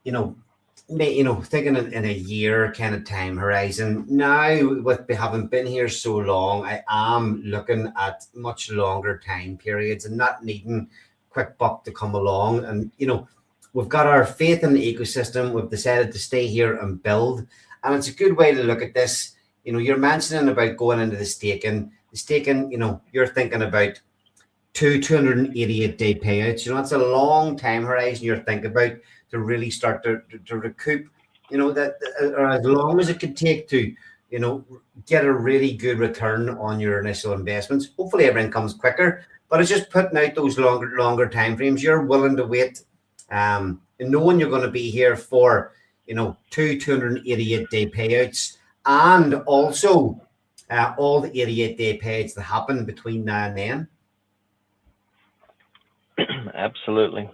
thinking in a year kind of time horizon. Now, with having been here so long, I am looking at much longer time periods and not needing quick buck to come along. And we've got our faith in the ecosystem. We've decided to stay here and build, and it's a good way to look at this. You're mentioning about going into the staking. You're thinking about 288-day payouts. It's a long time horizon you're thinking about to really start to recoup, that or as long as it could take to, get a really good return on your initial investments. Hopefully everything comes quicker, but it's just putting out those longer time frames. You're willing to wait, and knowing you're going to be here for, 288-day payouts, and also all the 88-day payouts that happen between now and then. Absolutely.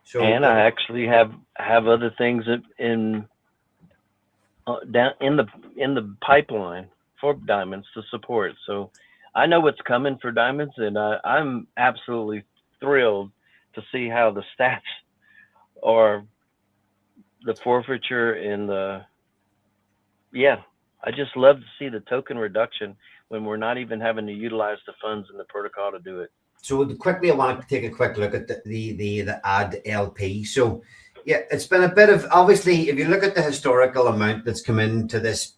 So, and I actually have other things in down in the pipeline for diamonds to support. So I know what's coming for diamonds, and I'm absolutely thrilled to see how the stats or the forfeiture and I just love to see the token reduction when we're not even having to utilize the funds in the protocol to do it. So quickly, I want to take a quick look at the ADD LP. So yeah, it's been a bit of, obviously, if you look at the historical amount that's come into this,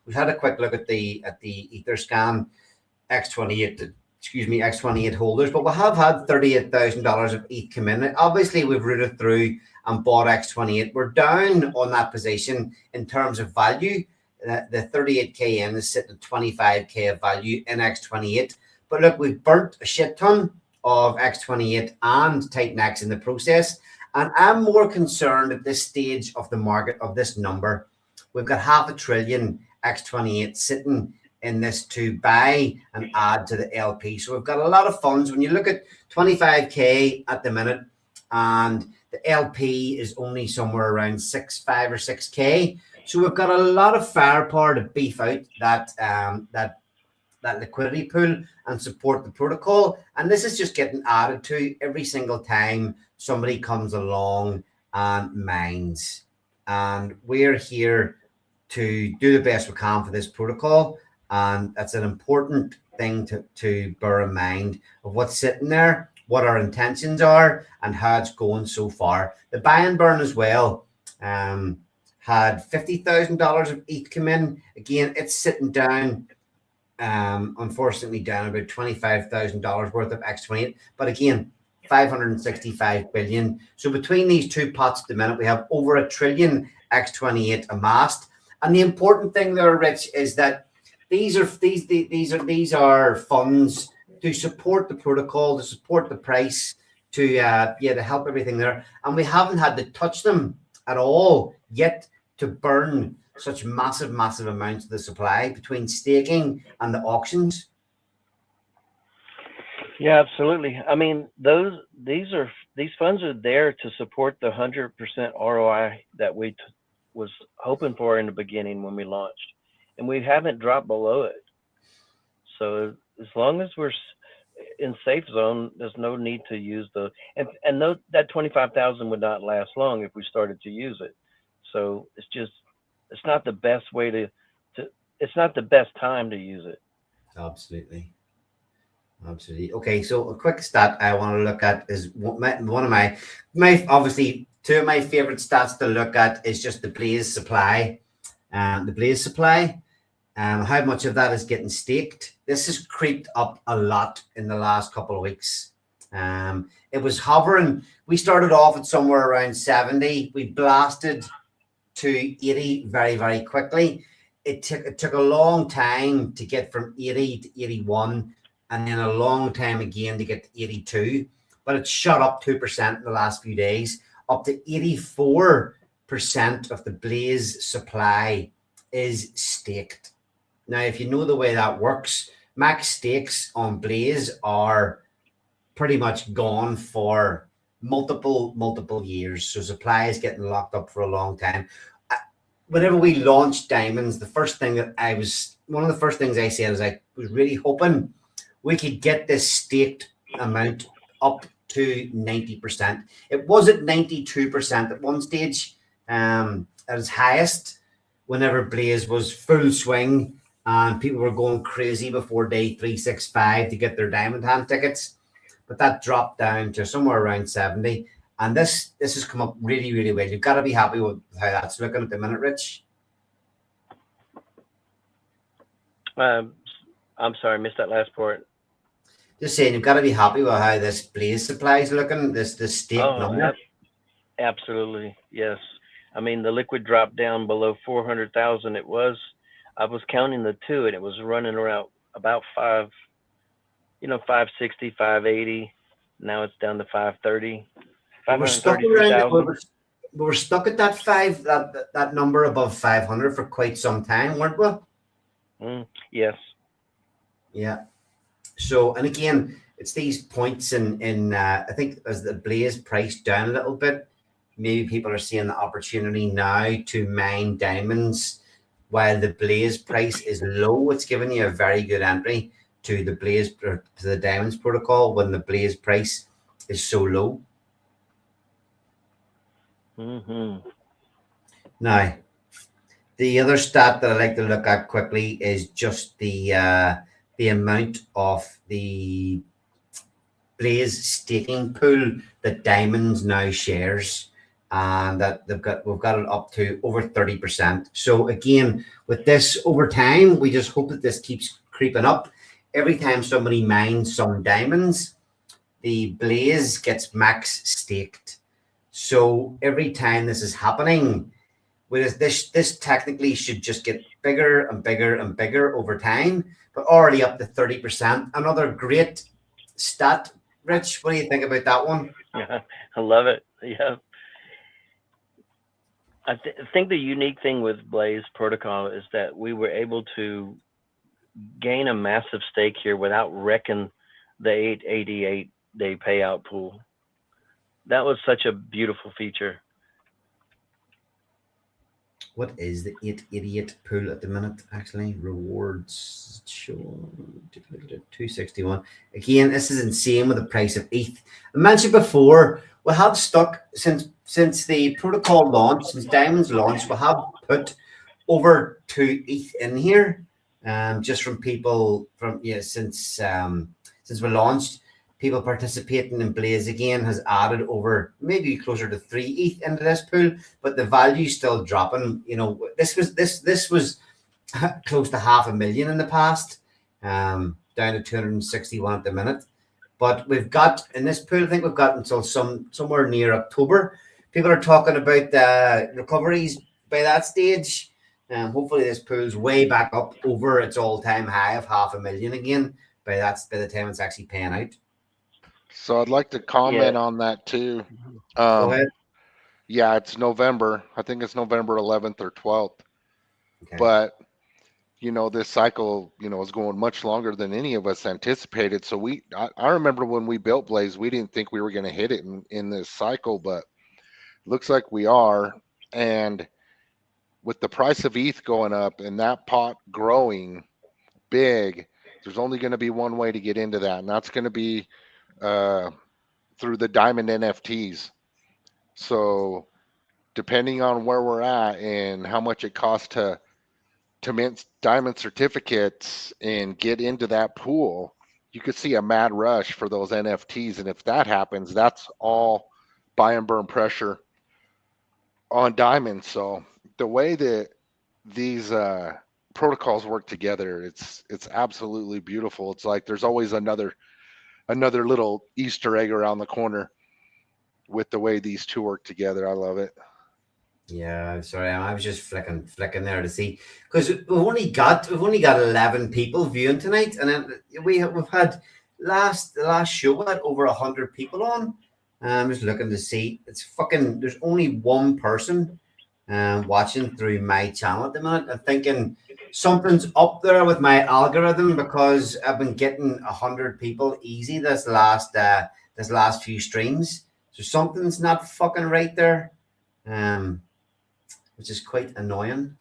we've had a quick look at the Etherscan X28 holders, but we have had $38,000 of ETH come in. Obviously, we've rooted through and bought X28. We're down on that position in terms of value. The 38K in is sitting at 25K of value in X28. But look, we've burnt a shit ton of X28 and Titan X in the process. And I'm more concerned at this stage of the market of this number. We've got $500 billion X28 sitting in this to buy and add to the LP. So we've got a lot of funds. When you look at 25K at the minute, and the LP is only somewhere around 5 or 6K. So we've got a lot of firepower to beef out that liquidity pool and support the protocol. And this is just getting added to every single time somebody comes along and mines. And we're here to do the best we can for this protocol. And that's an important thing to bear in mind of what's sitting there, what our intentions are, and how it's going so far. The buy and burn as well had $50,000 of ETH come in. Again, it's sitting down, unfortunately, down about $25,000 worth of X28. But again, 565 billion. So between these two pots at the minute, we have over $1 trillion X28 amassed. And the important thing there, Rich, is that these are funds to support the protocol, to support the price, to help everything there. And we haven't had to touch them at all yet to burn such massive amounts of the supply between staking and the auctions. Yeah, absolutely. I mean, these funds are there to support the 100% ROI that we was hoping for in the beginning when we launched, and we haven't dropped below it. So as long as we're in safe zone, there's no need to use and no, that 25,000 would not last long if we started to use it. So it's not the best way to it's not the best time to use it. Absolutely. Absolutely. Okay, so a quick stat I want to look at is one of my obviously two of my favorite stats to look at is just the blaze supply. The blaze supply, how much of that is getting staked. This has creeped up a lot in the last couple of weeks. It was hovering. We started off at somewhere around 70. We blasted to 80 very, very quickly. It took a long time to get from 80 to 81, and then a long time again to get to 82. But it shot up 2% in the last few days, up to 84% of the blaze supply is staked. Now, if you know the way that works, max stakes on blaze are pretty much gone for multiple years. So supply is getting locked up for a long time. Whenever we launched diamonds, one of the first things I said is I was really hoping we could get this staked amount up to 90%. It was at 92% at one stage, at its highest, whenever Blaze was full swing and people were going crazy before day 365 to get their diamond hand tickets. But that dropped down to somewhere around 70. And this has come up really, really well. You've got to be happy with how that's looking at the minute, Rich. I'm sorry, I missed that last part. Just saying, you've got to be happy with how this blaze supply is looking. This stake number. Absolutely, yes. I mean, the liquid dropped down below 400,000. I was counting the two, and it was running around about 560, 580. Now it's down to 530. We were stuck at that number above 500 for quite some time, weren't we? Yes. Yeah. So, and again, it's these points in I think as the blaze price down a little bit, maybe people are seeing the opportunity now to mine diamonds while the blaze price is low. It's giving you a very good entry to the diamonds protocol when the blaze price is so low. Now, the other stat that I like to look at quickly is just the amount of the Blaze staking pool that Diamonds now shares, and that we've got it up to over 30%. So again, with this over time, we just hope that this keeps creeping up. Every time somebody mines some diamonds, the Blaze gets max staked. So every time this is happening, whereas this technically should just get bigger and bigger and bigger over time, but already up to 30%. Another great stat. Rich, what do you think about that one? Yeah, I love it. Yeah. I think the unique thing with Blaze Protocol is that we were able to gain a massive stake here without wrecking the 888-day payout pool. That was such a beautiful feature. What is the 888 pool at the minute? Actually, rewards show 261. Again, this is insane with the price of ETH. I mentioned before, we have stuck since the protocol launched, since Diamonds launched, we have put over 2 ETH in here. Just from people since we launched. People participating in Blaze again has added over maybe closer to 3 ETH into this pool, but the value is still dropping. You know, this was close to 500,000 in the past, down to 261 at the minute. But we've got in this pool, I think we've got until somewhere near October. People are talking about recoveries by that stage. Hopefully this pool's way back up over its all-time high of 500,000 again by the time it's actually paying out. So I'd like to comment on that too. Go ahead. Yeah, it's November. I think it's November 11th or 12th. Okay. But this cycle, is going much longer than any of us anticipated. So I remember when we built Blaze, we didn't think we were going to hit it in this cycle, but looks like we are. And with the price of ETH going up and that pot growing big, there's only going to be one way to get into that, and that's going to be through the Diamond NFTs. So depending on where we're at and how much it costs to mint diamond certificates and get into that pool, you could see a mad rush for those NFTs. And if that happens, that's all buy and burn pressure on diamonds. So the way that these protocols work together, it's absolutely beautiful. It's like there's always another little Easter egg around the corner with the way these two work together. I love it. Yeah, I'm sorry. I was just flicking there to see, because we've only got 11 people viewing tonight, and then we've had the last show we had over 100 people on. I'm just looking to see. It's fucking. There's only one person watching through my channel at the minute. I'm thinking something's up there with my algorithm, because I've been getting 100 people easy this last few streams. So something's not fucking right there. Which is quite annoying.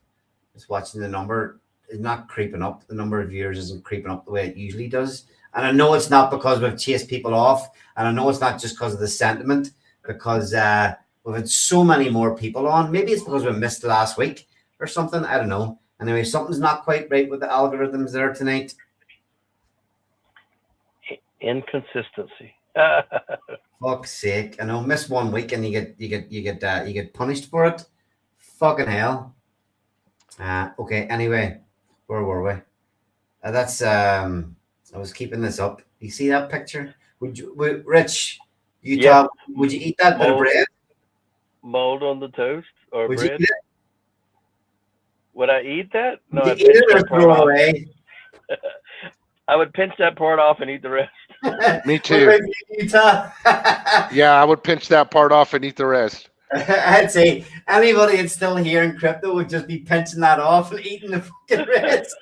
Just watching the number is not creeping up. The number of viewers isn't creeping up the way it usually does. And I know it's not because we've chased people off. And I know it's not just because of the sentiment, because we've had so many more people on. Maybe it's because we missed last week or something. I don't know. Anyway, something's not quite right with the algorithms there tonight. Inconsistency. Fuck's sake. I know, miss 1 week and you get punished for it. Fucking hell. Okay, anyway, where were we? That's I was keeping this up. You see that picture? Rich, Utah, would you eat that bit of bread? Mold on the toast or Would bread? you eat it? Would I eat that? No, Would I'd you eat pinch it or that part throw it off. away? I would pinch that part off and eat the rest. Me too. Utah. Yeah, I would pinch that part off and eat the rest. I'd say anybody that's still here in crypto would just be pinching that off and eating the fucking rest.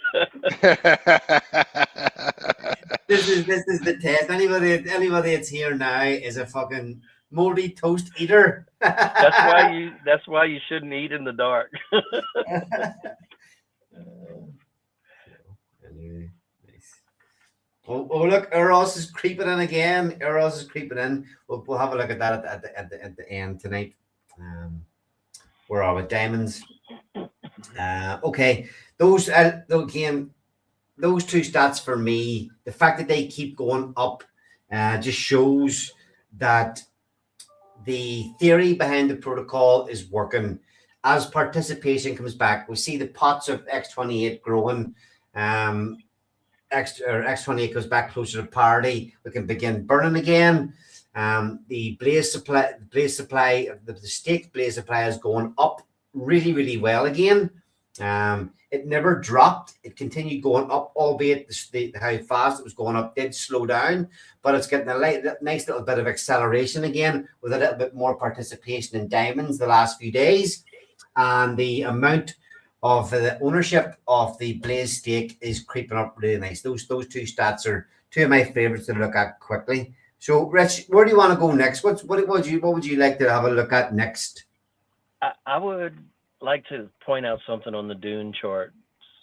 This is the test. Anybody that's here now is a fucking moldy toast eater. That's why you shouldn't eat in the dark. Anyway, nice. Oh, look, Eros is creeping in again. Eros is creeping in. We'll have a look at that at the end tonight. Where are we? Diamonds. Okay, those again, those two stats for me. The fact that they keep going up just shows that the theory behind the protocol is working. As participation comes back, we see the pots of X28 growing. X28 goes back closer to parity. We can begin burning again. The Blaze supply, the staked Blaze supply is going up really, really well again. It never dropped. It continued going up, albeit how fast it was going up did slow down, but it's getting a nice little bit of acceleration again with a little bit more participation in diamonds the last few days. And the amount of the ownership of the Blaze stake is creeping up really nice. Those two stats are two of my favorites to look at quickly. So, Rich, where do you want to go next? What would you like to have a look at next? I would like to point out something on the Dune chart.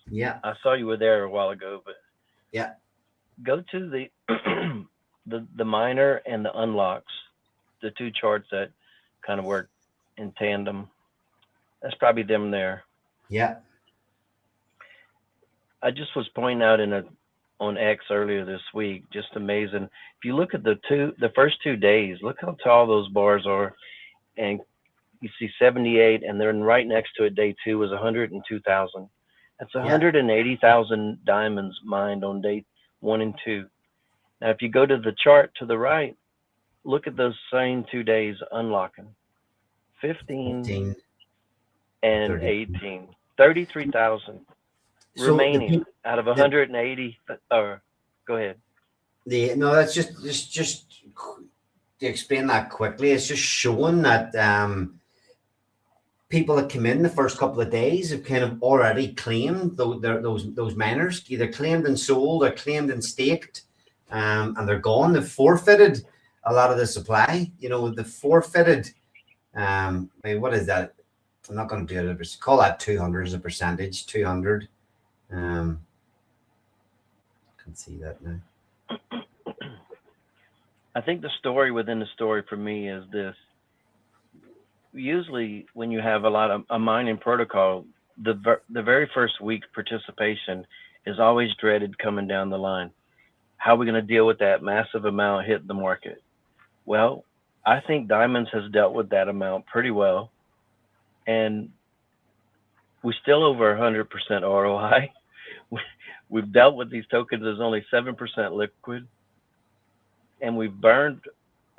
Yeah, I saw you were there a while ago, but yeah, go to the the miner and the unlocks, the two charts that kind of work in tandem. That's probably them there. yeah. I just was pointing out on X earlier this week, just amazing. If you look at the first 2 days, look how tall those bars are, and you see 78, and then right next to it, day 2 was 102,000. That's 180,000 diamonds mined on day 1 and 2. Now, if you go to the chart to the right, look at those same 2 days unlocking, 15 and 18, 33,000 remaining out of 180. Or go ahead. That's just to explain that quickly. It's just showing that people that come in the first couple of days have kind of already claimed those miners, either claimed and sold or claimed and staked, and they're gone. They've forfeited a lot of the supply. You know, the forfeited. What is that? I'm not going to do it. Call that 200 as a percentage. 200. I can see that now. I think the story within the story for me is this. Usually when you have a mining protocol, the very first week participation is always dreaded coming down the line. How are we going to deal with that massive amount hitting the market? Well, I think Diamonds has dealt with that amount pretty well. And we're still over 100% ROI. We've dealt with these tokens as only 7% liquid. And we've burned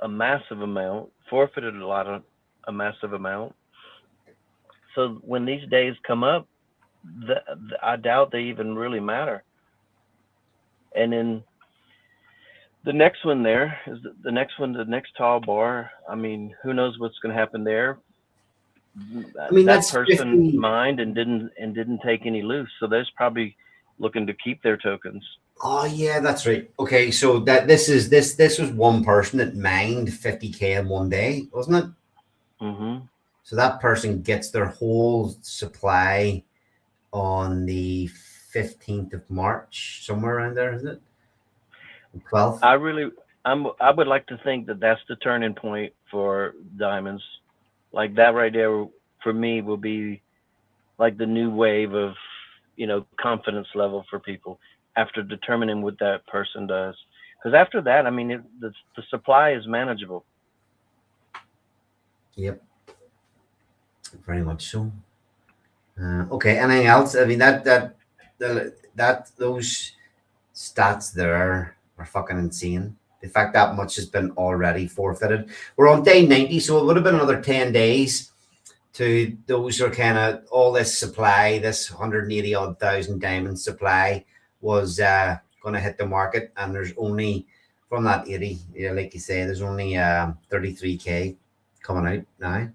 a massive amount, forfeited a massive amount. So when these days come up, I doubt they even really matter. And then the next one there is the next tall bar. I mean, who knows what's going to happen there? I mean, that that's person 50... mined and didn't take any loose, so they're probably looking to keep their tokens. Oh yeah, that's right. Okay, so this was one person that mined 50K in one day, wasn't it? Mm-hmm. So that person gets their whole supply on the 15th of March, somewhere around there, is it? 12th. I would like to think that that's the turning point for Diamonds. Like that right there for me will be like the new wave of, you know, confidence level for people after determining what that person does. Because after that, I mean, the supply is manageable. Yep, very much so. Okay, anything else? I mean, those stats there are fucking insane. The fact that much has been already forfeited. We're on day 90, so it would have been another 10 days to those are kind of all this supply, this 180 odd thousand diamond supply was going to hit the market, and there's only from that 80, yeah, like you say, there's only 33K coming out now.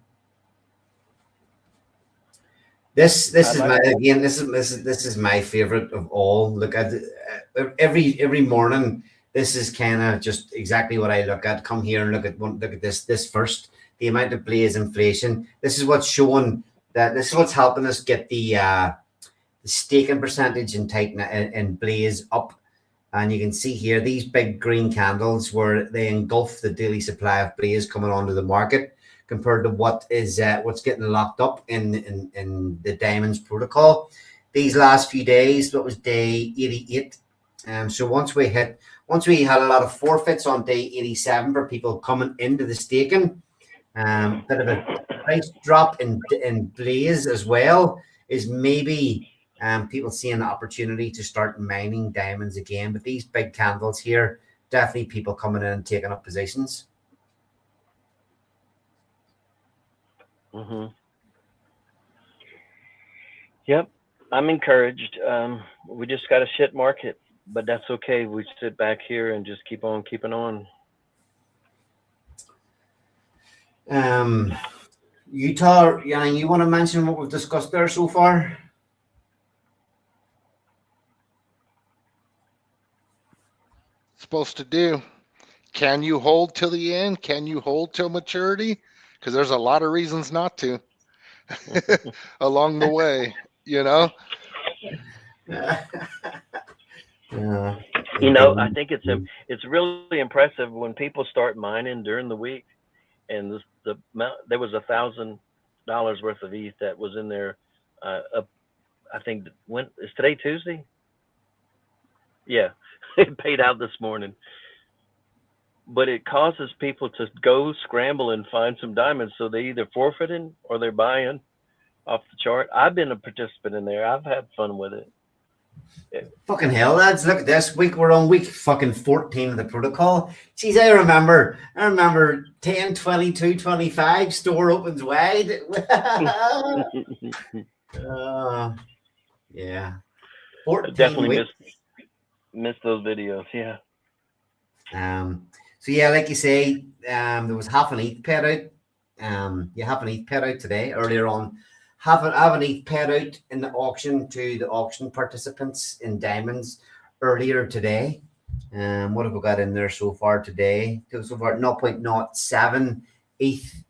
This is my again. This is my favorite of all. Look at every morning. This is kind of just exactly what I look at. Come here and look at this first. The amount of Blaze inflation. This is what's showing that. This is what's helping us get the staking percentage in Titan and Blaze up. And you can see here these big green candles where they engulf the daily supply of Blaze coming onto the market, compared to what is what's getting locked up in the Diamonds protocol. These last few days, that was day 88. So once we had a lot of forfeits on day 87 for people coming into the staking, bit of a price drop in Blaze as well is maybe people seeing an opportunity to start mining diamonds again. But these big candles here, definitely people coming in and taking up positions. Mm-hmm. Yep, I'm encouraged. We just got a shit market, but that's okay. We sit back here and just keep on keeping on. Utah, Yang, you want to mention what we've discussed there so far? Supposed to do. Can you hold till the end? Can you hold till maturity? Because there's a lot of reasons not to along the way, you know? You know, I think it's really impressive when people start mining during the week, and there was $1,000 worth of ETH that was in there. I think is today Tuesday? Yeah, it paid out this morning. But it causes people to go scramble and find some diamonds. So they either forfeiting or they're buying off the chart. I've been a participant in there. I've had fun with it. Yeah. Fucking hell, lads. Look at this week. We're on week fucking 14 of the protocol. Jeez, I remember 10, 22, 25, store opens wide. Yeah. 14 definitely missed those videos. Yeah. So yeah, like you say, there was half an ETH paid out. Half an ETH paid out today, earlier on have an ETH paid out in the auction to the auction participants in diamonds earlier today. What have we got in there so far today? So far, 0.07 ETH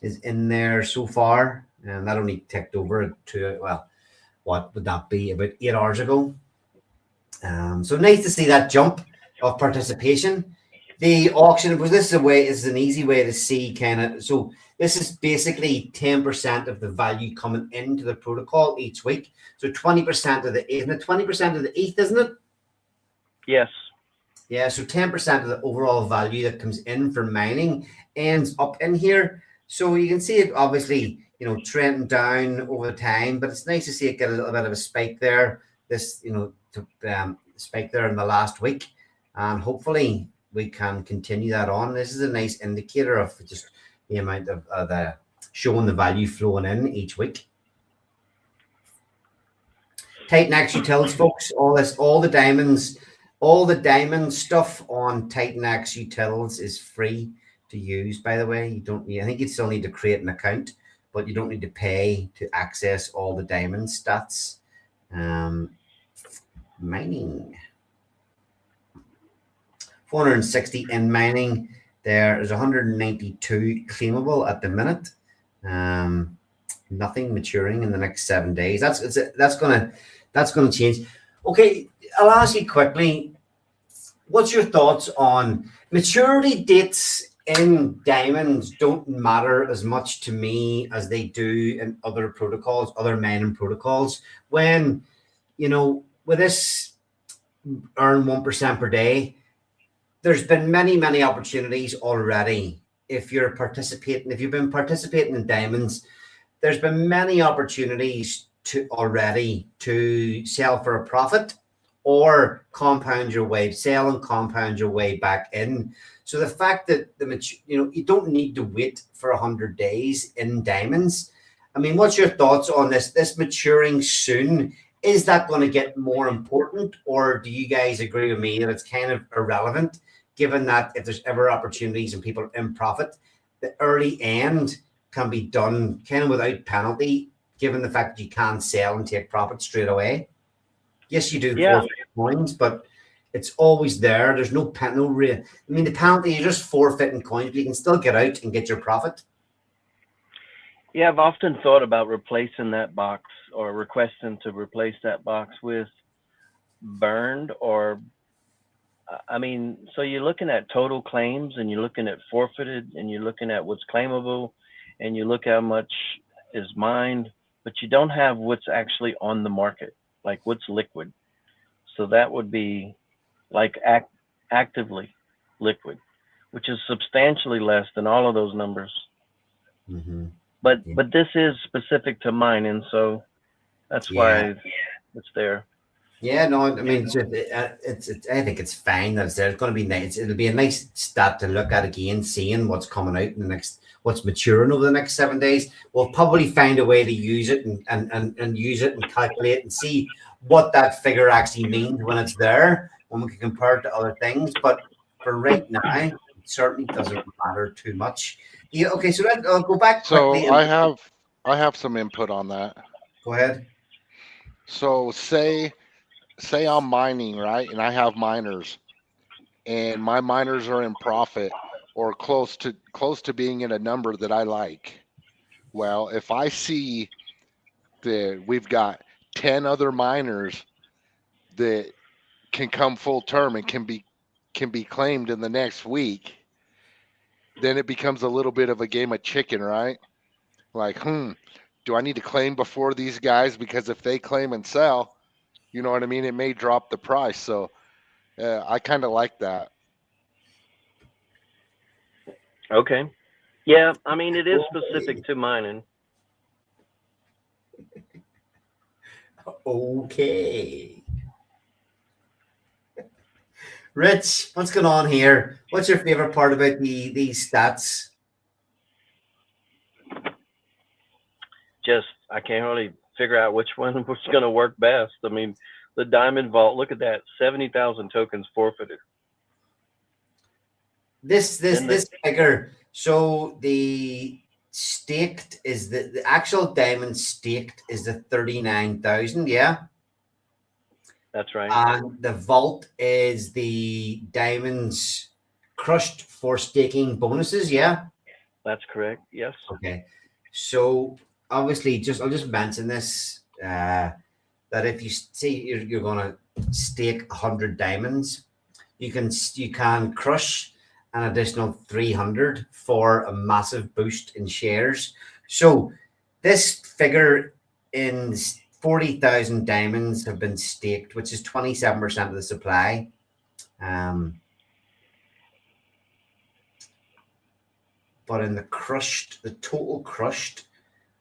is in there so far, and that only ticked over to, well, what would that be, about 8 hours ago. So nice to see that jump of participation. The auction, because this is an easy way to see kind of, so this is basically 10% of the value coming into the protocol each week. So 20% of the, isn't it 20% of the ETH, isn't it? Yes. Yeah, so 10% of the overall value that comes in for mining ends up in here. So you can see it obviously, trending down over time, but it's nice to see it get a little bit of a spike there. This, spike there in the last week, and hopefully we can continue that on. This is a nice indicator of just the amount of the showing the value flowing in each week. TitanX Utils, folks, all the diamond stuff on TitanX Utils is free to use. By the way, you don't need. I think you still need to create an account, but you don't need to pay to access all the diamond stats. Mining. 460 in mining. There is 192 claimable at the minute. Nothing maturing in the next 7 days. That's gonna change. Okay, I'll ask you quickly. What's your thoughts on maturity dates in diamonds? Don't matter as much to me as they do in other protocols, other mining protocols. When with this earn 1% per day, there's been many opportunities already. If you've been participating in diamonds, there's been many opportunities to sell for a profit or compound your way, sell and compound your way back in. So the fact that you don't need to wait for 100 days in diamonds. I mean, what's your thoughts on this maturing soon? Is that going to get more important, or do you guys agree with me that it's kind of irrelevant, given that if there's ever opportunities and people are in profit, the early end can be done kind of without penalty, given the fact that you can sell and take profit straight away? Yes, you do forfeit coins, but it's always there. There's no penalty. I mean, the penalty, you're just forfeiting coins, but you can still get out and get your profit. Yeah, I've often thought about replacing that box or requesting to replace that box with burned or, so you're looking at total claims and you're looking at forfeited and you're looking at what's claimable and you look how much is mined, but you don't have what's actually on the market, like what's liquid. So that would be like actively liquid, which is substantially less than all of those numbers. Mm-hmm. But this is specific to mining, so that's why it's there. Yeah, no, I mean, it's I think it's fine that it's there. It's going to be nice. It'll be a nice stat to look at again, seeing what's coming out in what's maturing over the next 7 days. We'll probably find a way to use it and use it and calculate and see what that figure actually means when it's there, when we can compare it to other things. But for right now, it certainly doesn't matter too much. Yeah, okay, so I'll go back quickly. So I have some input on that. Go ahead. So say I'm mining, right? And I have miners and my miners are in profit or close to being in a number that I like. Well, if I see that we've got 10 other miners that can come full term and can be claimed in the next week, then it becomes a little bit of a game of chicken, right? Like, do I need to claim before these guys? Because if they claim and sell, you know what I mean? It may drop the price. So I kind of like that. Okay. Yeah, I mean, it is specific to mining. Okay. Rich, what's going on here? What's your favorite part about these stats? I can't really figure out which one was going to work best. I mean, the Diamond Vault, look at that, 70,000 tokens forfeited. This figure, so the staked is the actual diamond staked is the 39,000. Yeah. That's right. And the vault is the diamonds crushed for staking bonuses. Yeah. That's correct. Yes. Okay. So obviously, I'll just mention this that if you say you're going to stake 100 diamonds, you can crush an additional 300 for a massive boost in shares. So this figure in 40,000 diamonds have been staked, which is 27% of the supply. But in the total crushed,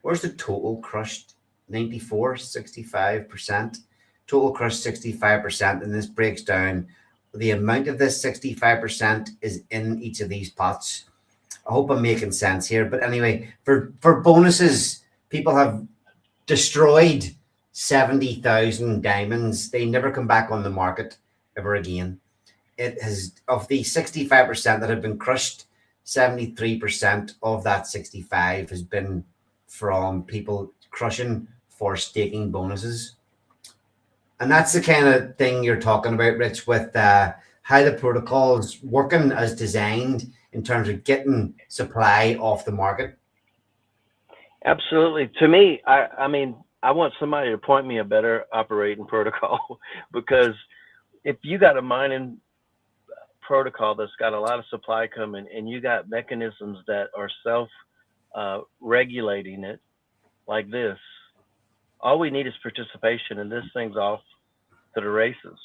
where's the total crushed? 94, 65%. Total crushed 65%. And this breaks down. The amount of this 65% is in each of these pots. I hope I'm making sense here. But anyway, for bonuses, people have destroyed 70,000 diamonds. They never come back on the market ever again. It has, of the 65% that have been crushed, 73% of that 65 has been from people crushing for staking bonuses. And that's the kind of thing you're talking about, Rich, with how the protocol's working as designed in terms of getting supply off the market. Absolutely. To me, I mean, I want somebody to point me a better operating protocol, because if you got a mining protocol that's got a lot of supply coming and you got mechanisms that are regulating it like this, all we need is participation, and this thing's off to the races.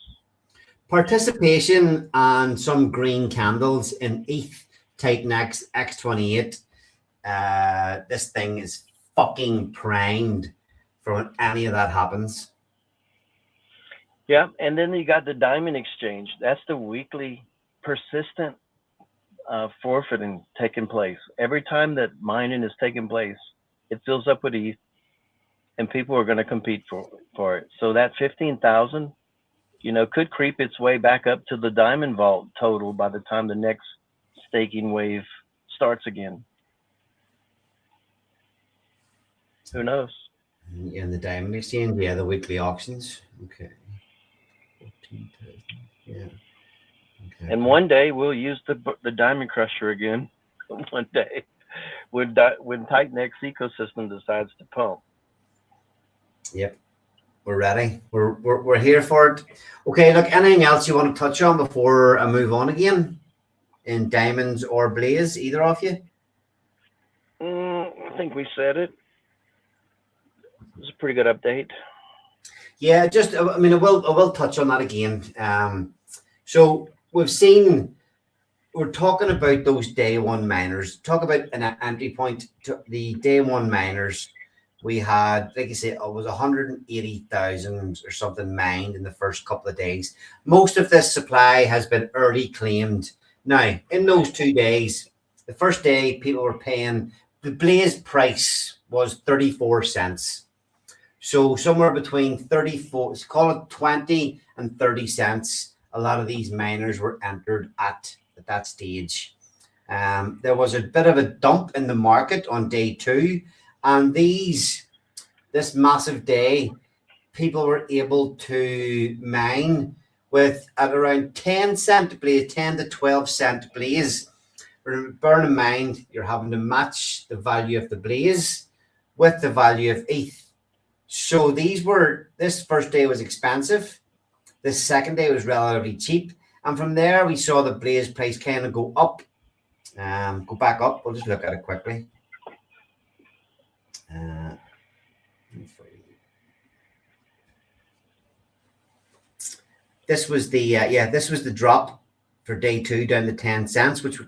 Participation and some green candles in ETH Titan X28. This thing is fucking primed for when any of that happens. Yeah, and then you got the diamond exchange. That's the weekly persistent forfeiting taking place. Every time that mining is taking place, it fills up with ETH, and people are going to compete for it. So that 15,000, could creep its way back up to the diamond vault total by the time the next staking wave starts again. Who knows? In the diamond exchange, yeah, the weekly auctions. Okay. 14,000. Yeah. Okay. And one day we'll use the diamond crusher again. One day, when Titan X ecosystem decides to pump. Yep, we're ready. We're here for it. Okay, look, anything else you want to touch on before I move on again in diamonds or Blaze, either of you? I think we said it. It was a pretty good update. Yeah, I will touch on that again. So we're talking about those day one miners. Talk about an entry point to the day one miners. We had, like I say, it was 180,000 or something mined in the first couple of days. Most of this supply has been early claimed. Now, in those 2 days, the first day people were paying, the Blaze price was 34 cents. So somewhere between 34, call it 20 and 30 cents. A lot of these miners were entered at that stage. There was a bit of a dump in the market on day two. And this massive day, people were able to mine with at around 10 cent Blaze, 10 to 12 cent Blaze. Bear in mind, you're having to match the value of the Blaze with the value of ETH. So this first day was expensive. This second day was relatively cheap. And from there, we saw the Blaze price kind of go up, go back up. We'll just look at it quickly. This was the drop for day two down to 10 cents, which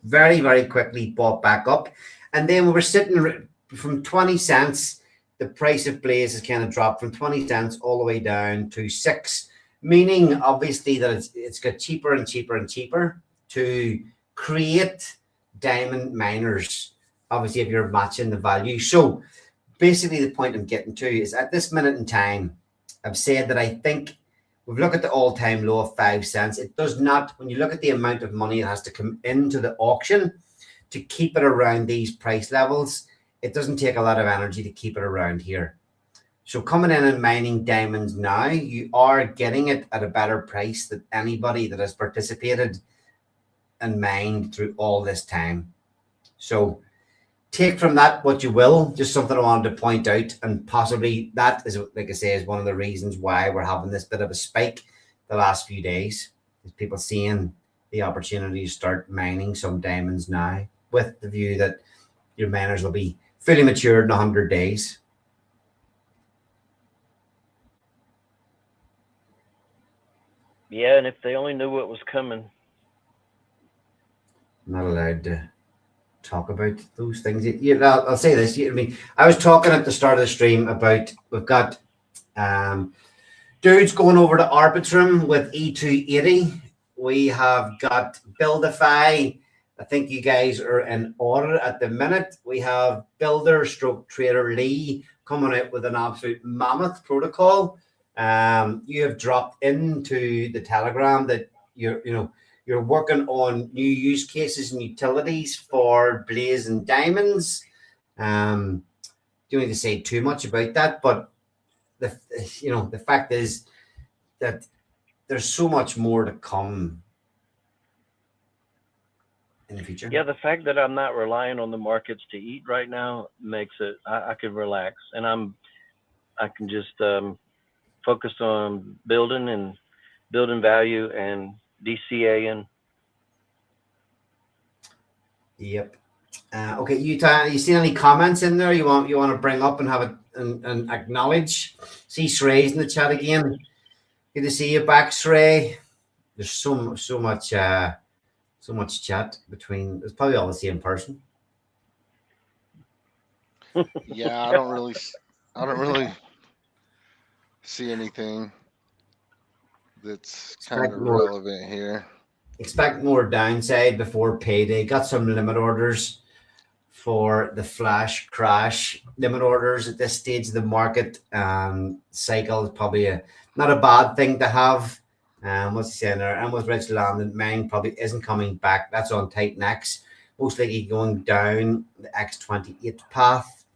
very, very quickly bought back up. And then we were sitting from 20 cents. The price of Blaze has kind of dropped from 20 cents all the way down to 6, meaning obviously that it's got cheaper and cheaper and cheaper to create diamond miners, obviously, if you're matching the value. So basically the point I'm getting to is at this minute in time, I've said that I think we've looked at the all-time low of 5 cents. It does not, when you look at the amount of money that has to come into the auction to keep it around these price levels, it doesn't take a lot of energy to keep it around here. So coming in and mining diamonds now, you are getting it at a better price than anybody that has participated and mined through all this time. So take from that what you will. Just something I wanted to point out, and possibly that is, like I say, is one of the reasons why we're having this bit of a spike the last few days. Is people seeing the opportunity to start mining some diamonds now, with the view that your miners will be fully matured in 100 days. Yeah, and if they only knew what was coming. I'm not allowed to talk about those things. I'll say this. I mean, I was talking at the start of the stream about we've got dudes going over to Arbitrum with E280. We have got Buildify. I think you guys are in order at the minute. We have Builder Stroke Trader Lee coming out with an absolute mammoth protocol. You have dropped into the Telegram that you're working on new use cases and utilities for Blaze and Diamonds. Don't need to say too much about that, but the fact is that there's so much more to come in the future. Yeah, the fact that I'm not relying on the markets to eat right now makes it I can relax, and I can just focus on building value and DCAing. Yep. Okay, Utah, you seen any comments in there you want to bring up and have it and acknowledge? See Shrey's in the chat again. Good to see you back, Shrey. There's so much chat between. It's probably all the same person. Yeah, I don't really see anything that's kind of relevant here. Expect more downside before payday. Got some limit orders for the flash crash. Limit orders at this stage of the market cycle is probably not a bad thing to have. What's he saying there? And with Rich Landon, mine probably isn't coming back. That's on Titan X. Most likely going down the X28 path.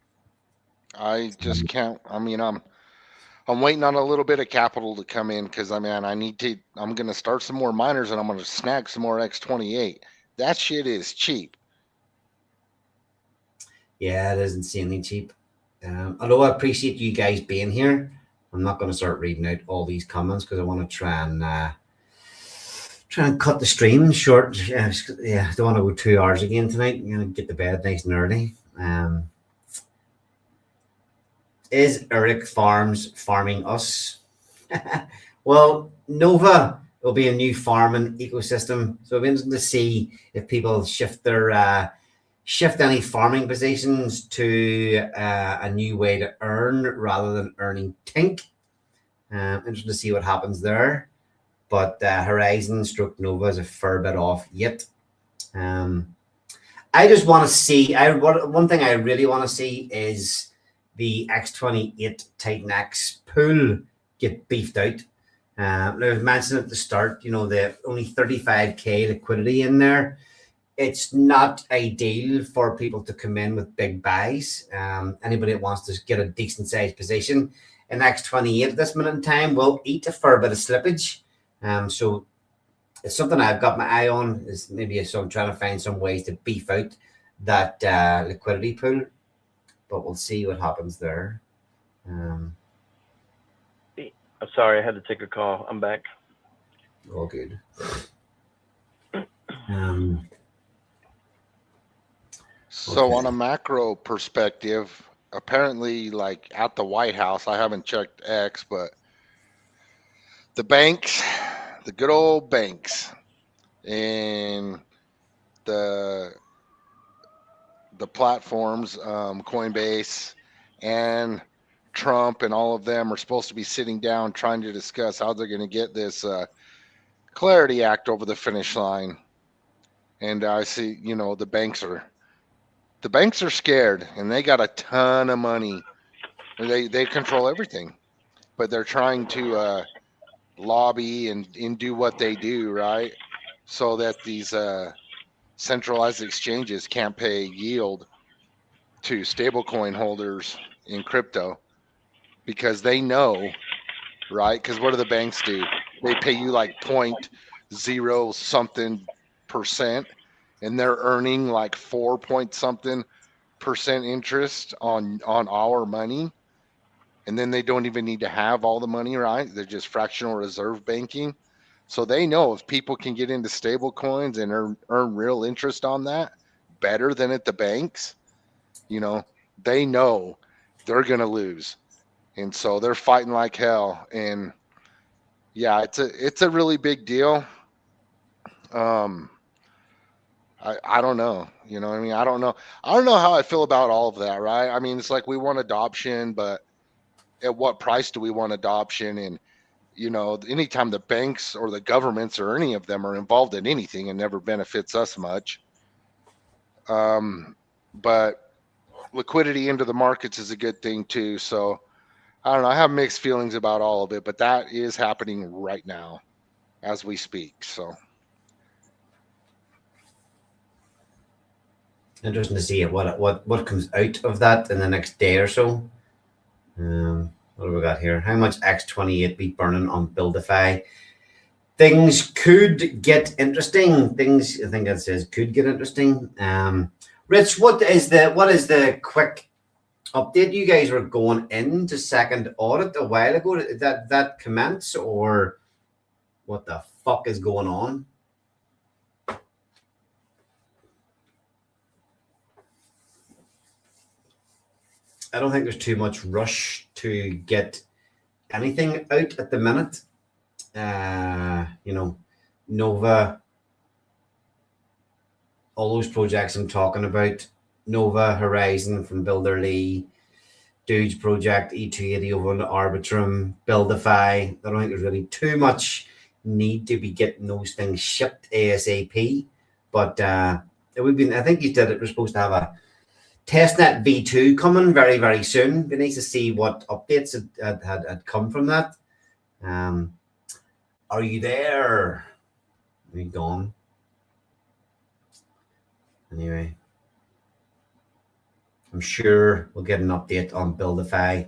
I just can't. I mean, I'm waiting on a little bit of capital to come in because I'm going to start some more miners and I'm going to snag some more X28. That shit is cheap. Yeah, it is insanely cheap. Although I appreciate you guys being here, I'm not going to start reading out all these comments because I want to try and cut the stream short. Yeah, I don't want to go 2 hours again tonight. I'm going to get to bed nice and early. Is Eric Farms farming us? Well, Nova will be a new farming ecosystem, so it'll be interesting to see if people shift any farming positions to a new way to earn rather than earning tink. Interesting to see what happens there. But Horizon stroke Nova is a fair bit off yet. I just want to see. One thing I really want to see is the X28 Titan X pool get beefed out. I was mentioning at the start, the only 35k liquidity in there. It's not ideal for people to come in with big buys. Anybody that wants to get a decent sized position in X28 at this minute in time will eat a fair bit of slippage. So it's something I've got my eye on. Is maybe I'm trying to find some ways to beef out that liquidity pool. But we'll see what happens there. I'm sorry, I had to take a call. I'm back. All good. So on a macro perspective, apparently, like at the White House, I haven't checked X, but the banks, the good old banks, and the platforms, Coinbase and Trump and all of them are supposed to be sitting down trying to discuss how they're going to get this Clarity Act over the finish line. And I see, the banks are scared and they got a ton of money. They control everything, but they're trying to lobby and do what they do, right? So that these centralized exchanges can't pay yield to stablecoin holders in crypto because they know, right? Because what do the banks do? They pay you like 0.0 something percent, and they're earning like 4 point something percent interest on our money. And then they don't even need to have all the money, right? They're just fractional reserve banking. So they know if people can get into stable coins and earn real interest on that better than at the banks, they know they're going to lose. And so they're fighting like hell. And yeah, it's a really big deal. I don't know. You know what I mean? I don't know how I feel about all of that, right? I mean, it's like we want adoption, but at what price do we want adoption? And anytime the banks or the governments or any of them are involved in anything, it never benefits us much. But liquidity into the markets is a good thing too. So I don't know. I have mixed feelings about all of it, but that is happening right now as we speak. So interesting to see what comes out of that in the next day or so. What have we got here? How much X28 be burning on Buildify? Things could get interesting. Things, I think it says could get interesting. Rich, what is the quick update? You guys were going into second audit a while ago. Did that commence, or what the fuck is going on? I don't think there's too much rush to get anything out at the minute. Nova, all those projects I'm talking about, Nova, Horizon from Builder Lee, Doge Project, E280 over on Arbitrum, Buildify. I don't think there's really too much need to be getting those things shipped ASAP. But I think you said it was supposed to have a testnet v2 coming very, very soon. It'd be nice to see what updates had come from that. Are you there? Are you gone? Anyway, I'm sure we'll get an update on Buildify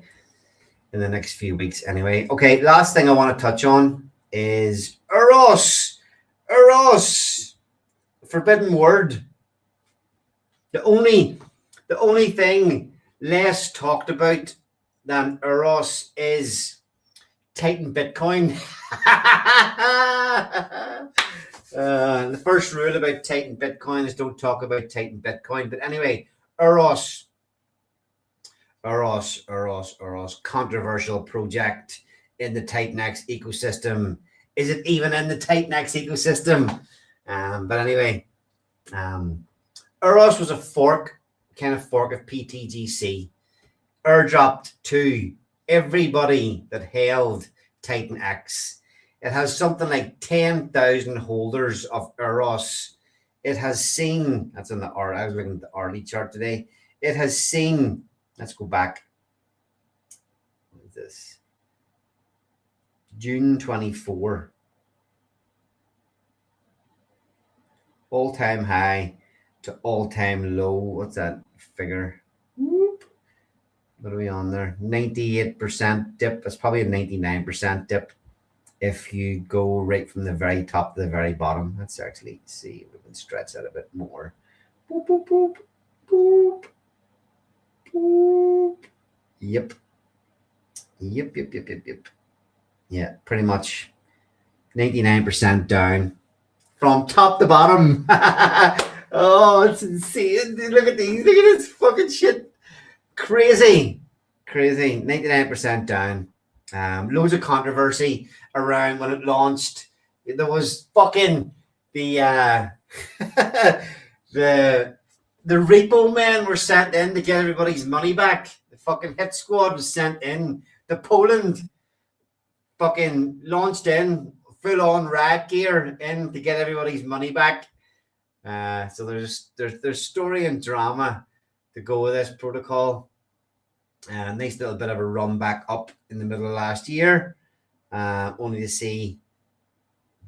in the next few weeks anyway. Okay, last thing I want to touch on is Eros, forbidden word. The only thing less talked about than Eros is Titan Bitcoin. The first rule about Titan Bitcoin is don't talk about Titan Bitcoin. But anyway, Eros, controversial project in the Titan-X ecosystem. Is it even in the Titan-X ecosystem? But anyway, Eros was a kind of fork of PTGC, airdropped to everybody that held Titan-X. It has something like 10,000 holders of Eros. It has seen, that's in the R, I was looking at the RD chart today. It has seen, let's go back. What is this? June 24. All-time high to all-time low. What's that figure? Whoop. What are we on there? 98% dip. That's probably a 99% dip if you go right from the very top to the very bottom. Let's actually see if we can stretch that a bit more. Boop, boop, boop, boop, boop. Yep. Yeah, pretty much 99% down from top to bottom. Oh, it's insane. Look at these. Look at this fucking shit. Crazy. 99% down. Loads of controversy around when it launched. There was fucking the the repo men were sent in to get everybody's money back. The fucking hit squad was sent in to Poland. Fucking launched in full on riot gear in to get everybody's money back. So there's story and drama to go with this protocol. Nice little bit of a run back up in the middle of last year, only to see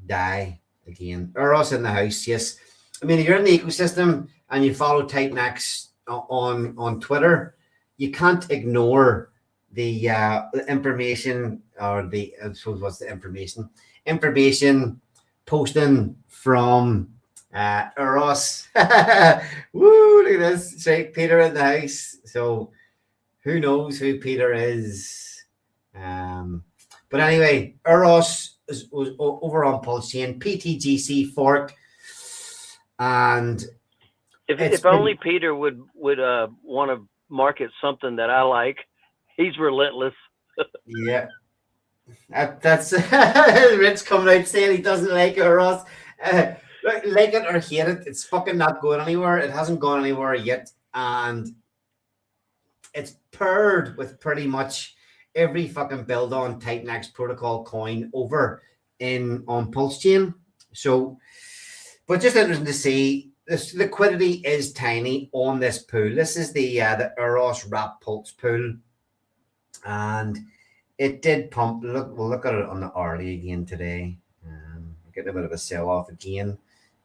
die again. Eros in the house, yes. I mean, if you're in the ecosystem and you follow Titan-X on Twitter, you can't ignore the information, or the, I suppose, what's the information posting from Eros. Woo, look at this. Shake Peter in the house. So who knows who Peter is? But anyway, Eros was over on Pulse Chain, PTGC fork, and If only Peter would want to market something that I like. He's relentless. Yeah, that's Rich coming out saying he doesn't like it, Eros. Like it or hate it, it's fucking not going anywhere. It hasn't gone anywhere yet, and it's paired with pretty much every fucking build on Titan X protocol coin over on Pulse Chain. So, but just interesting to see. This liquidity is tiny on this pool. This is the Eros Wrap Pulse pool, and it did pump. We'll look at it on the hourly again today. Getting a bit of a sell off again.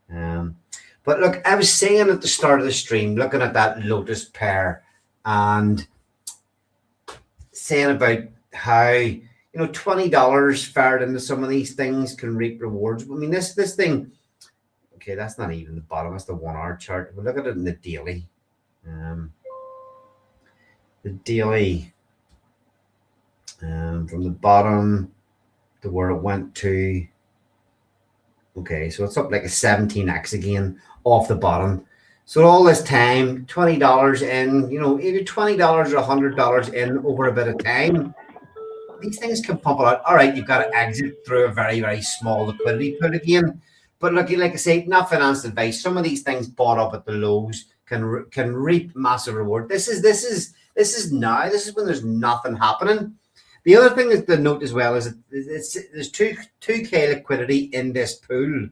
But look, I was saying at the start of the stream, looking at that Lotus pair, and saying about how, $20 fired into some of these things can reap rewards. I mean, this thing, okay, that's not even the bottom, that's the 1 hour chart. We'll look at it in the daily. The daily, from the bottom to where it went to. Okay, so it's up like a 17x again off the bottom. So all this time, $20 in, either $20 or $100 in over a bit of time, these things can pump a lot. All right, you've got to exit through a very, very small liquidity pool again. But look, like I say, not financial advice. Some of these things bought up at the lows can reap massive reward. This is now. This is when there's nothing happening. The other thing is to note as well is that there's 2K liquidity in this pool,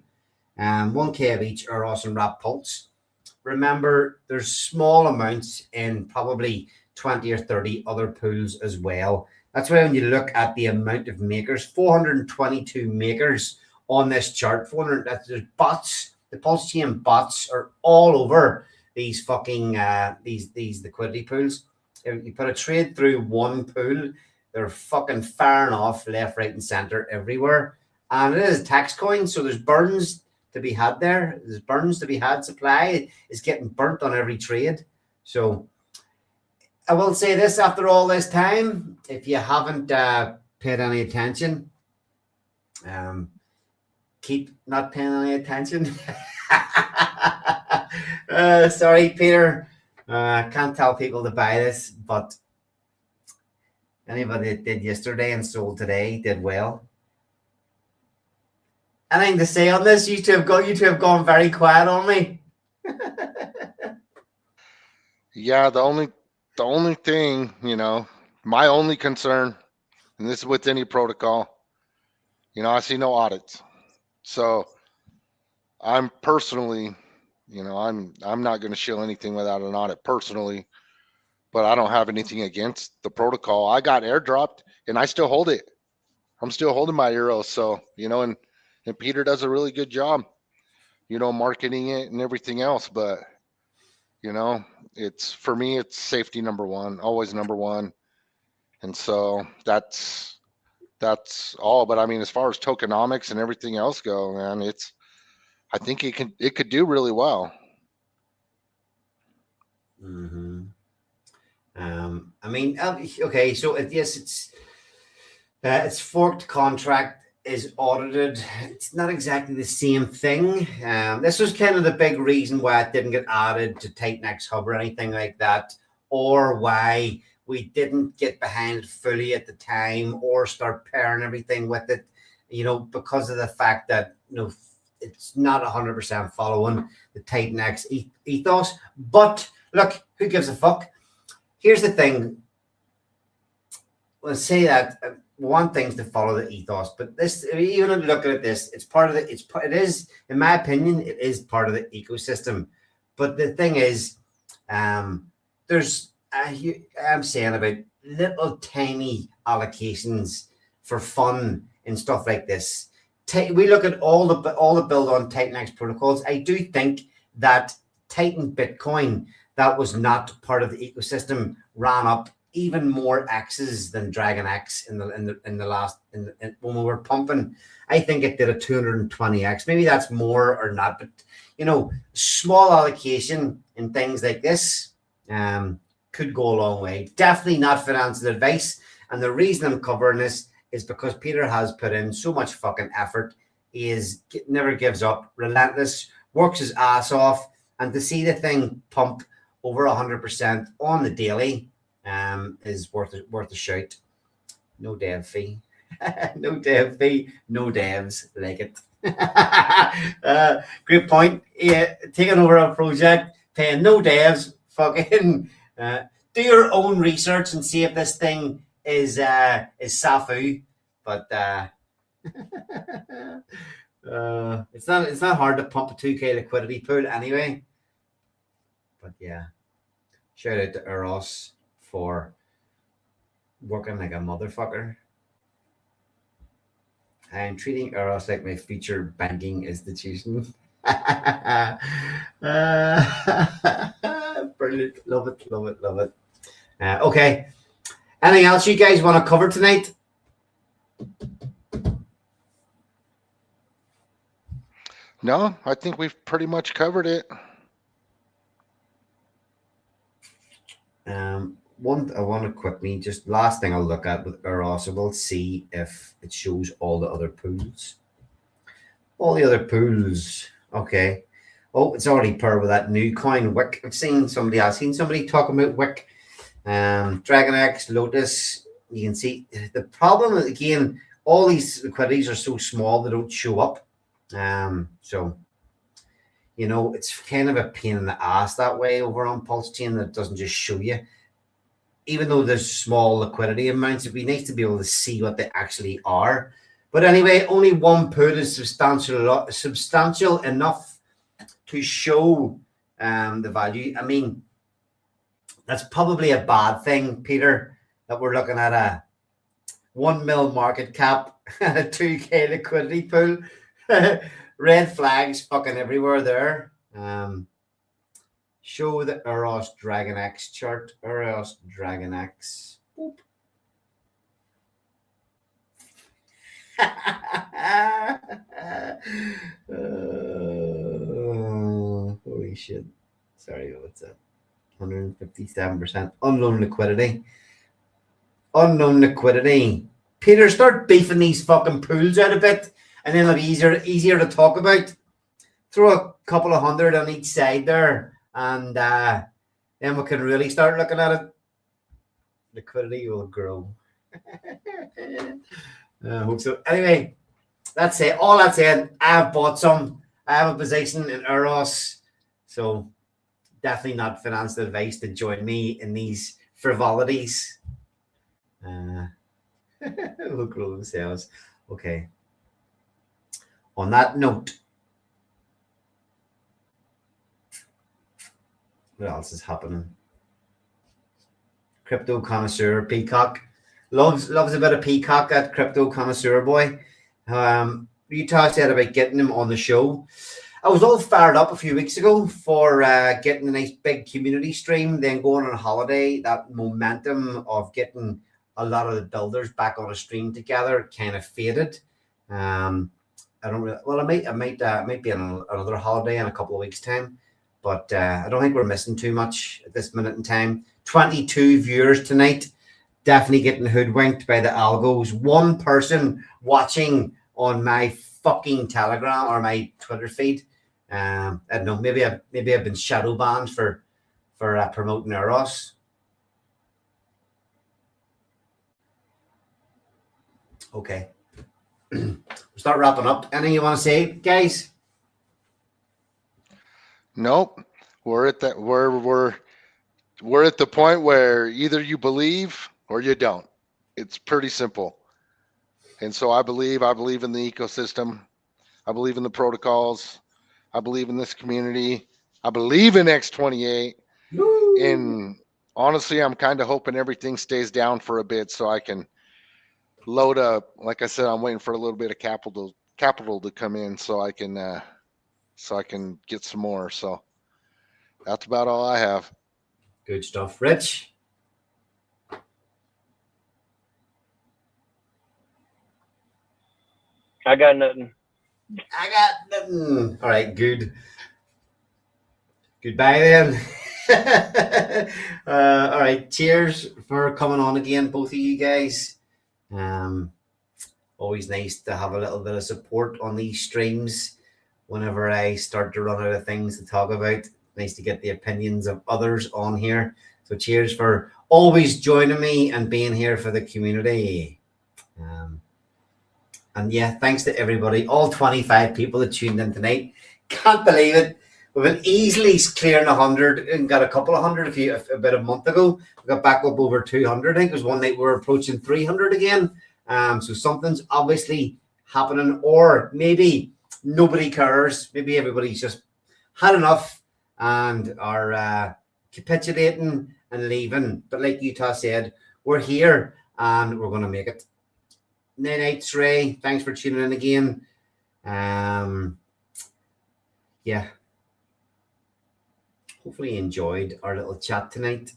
1K of each Eros and Wrap Pulse. Remember, there's small amounts in probably 20 or 30 other pools as well. That's why when you look at the amount of makers, 422 makers on this chart. There's bots. The Pulse Chain bots are all over these fucking these liquidity pools. If you put a trade through one pool, they're fucking firing off left, right, and center everywhere. And it is a tax coin, so there's burns to be had there. There's burns to be had. Supply is getting burnt on every trade. So I will say this, after all this time, if you haven't paid any attention, keep not paying any attention. Sorry, Peter. Can't tell people to buy this, but anybody that did yesterday and sold today did well. Anything to say on this? You two have gone very quiet on me. Yeah, the only thing, my only concern, and this is with any protocol, I see no audits. So I'm personally, I'm not going to shill anything without an audit personally, but I don't have anything against the protocol. I got airdropped and I still hold it. I'm still holding my euros. So, and Peter does a really good job, marketing it and everything else. But, for me, it's safety number one, always number one. And so that's all. But I mean, as far as tokenomics and everything else go, man, I think it could do really well. Mm-hmm. I mean, okay, so yes, it's forked contract is audited. It's not exactly the same thing. This was kind of the big reason why it didn't get added to Titan X Hub or anything like that, or why we didn't get behind it fully at the time or start pairing everything with it, because of the fact that, it's not 100% following the Titan X ethos. But look, who gives a fuck? Here's the thing. Let's say that one thing's to follow the ethos, but this, even looking at this, it is, in my opinion, it is part of the ecosystem. But the thing is, I'm saying about little tiny allocations for fun and stuff like this. We look at all the build on Titan X protocols. I do think that Titan Bitcoin that was not part of the ecosystem ran up even more X's than Dragon X in the last when we were pumping. I think it did a 220X. Maybe that's more or not, but small allocation in things like this could go a long way. Definitely not financial advice. And the reason I'm covering this is because Peter has put in so much fucking effort. He never gives up, relentless, works his ass off, and to see the thing pump over 100% on the daily is worth a shout. No dev fee. No dev fee. No devs like it. Great point. Yeah, taking over a project, paying no devs. Fucking do your own research and see if this thing is Safu. But it's not hard to pump a 2K liquidity pool anyway. But yeah, shout out to Eros for working like a motherfucker. I'm treating Eros like my future banking institution. Brilliant. Love it. Okay. Anything else you guys want to cover tonight? No, I think we've pretty much covered it. I want to quickly, just last thing I'll look at with Eros, we'll see if it shows all the other pools. All the other pools. Okay. Oh, it's already paired with that new coin, Wick. I've seen somebody talking about Wick. Dragon X, Lotus. You can see the problem is, again, all these liquidities are so small they don't show up. So it's kind of a pain in the ass that way over on Pulse Chain that doesn't just show you. Even though there's small liquidity amounts, it'd be nice to be able to see what they actually are. But anyway, only one pool is substantial enough to show the value. I mean, that's probably a bad thing, Peter, that we're looking at a 1 mil market cap and a 2K liquidity pool. Red flags fucking everywhere there. Show the Eros Dragon X chart. Eros Dragon X. Boop. Holy shit. Sorry, what's that? 157% unknown liquidity. Unknown liquidity. Peter, start beefing these fucking pools out a bit, and then it'll be easier to talk about. Throw a couple of hundred on each side there, and then we can really start looking at it. Liquidity will grow. I hope so. Anyway, that's it. All that said, I've bought some. I have a position in Eros, so definitely not financial advice to join me in these frivolities. Will grow themselves. Okay. On that note, what else is happening? Crypto connoisseur Peacock loves a bit of Peacock. That crypto connoisseur boy. Utah said about getting him on the show. I was all fired up a few weeks ago for getting a nice big community stream, then going on holiday. That momentum of getting a lot of the builders back on a stream together kind of faded. I don't really. Well, I might be on another holiday in a couple of weeks' time, but I don't think we're missing too much at this minute in time. 22 viewers tonight. Definitely getting hoodwinked by the algos. One person watching on my fucking Telegram or my Twitter feed. I don't know. Maybe I've been shadow banned for promoting Eros. Okay. Start wrapping up. Anything you want to say, guys? Nope. We're at that. We're at the point where either you believe or you don't. It's pretty simple. And so I believe in the ecosystem. I believe in the protocols. I believe in this community. I believe in X28. Woo! And honestly, I'm kind of hoping everything stays down for a bit so I can load up. Like I said, I'm waiting for a little bit of capital to come in so I can get some more. So that's about all I have. Good stuff. Rich? I got nothing. I got nothing. All right, good. Goodbye then. All right, cheers for coming on again, both of you guys. Always nice to have a little bit of support on these streams whenever I start to run out of things to talk about. Nice to get the opinions of others on here. So cheers for always joining me and being here for the community. And yeah, thanks to everybody, all 25 people that tuned in tonight. Can't believe it. We've been easily clearing 100 and got a couple of hundred about a month ago. We got back up over 200. I think it was one night we were approaching 300 again. So something's obviously happening, or maybe nobody cares. Maybe everybody's just had enough and are capitulating and leaving. But like Utah said, we're here and we're going to make it. Night, Ray. Thanks for tuning in again. Yeah. Hopefully you enjoyed our little chat tonight.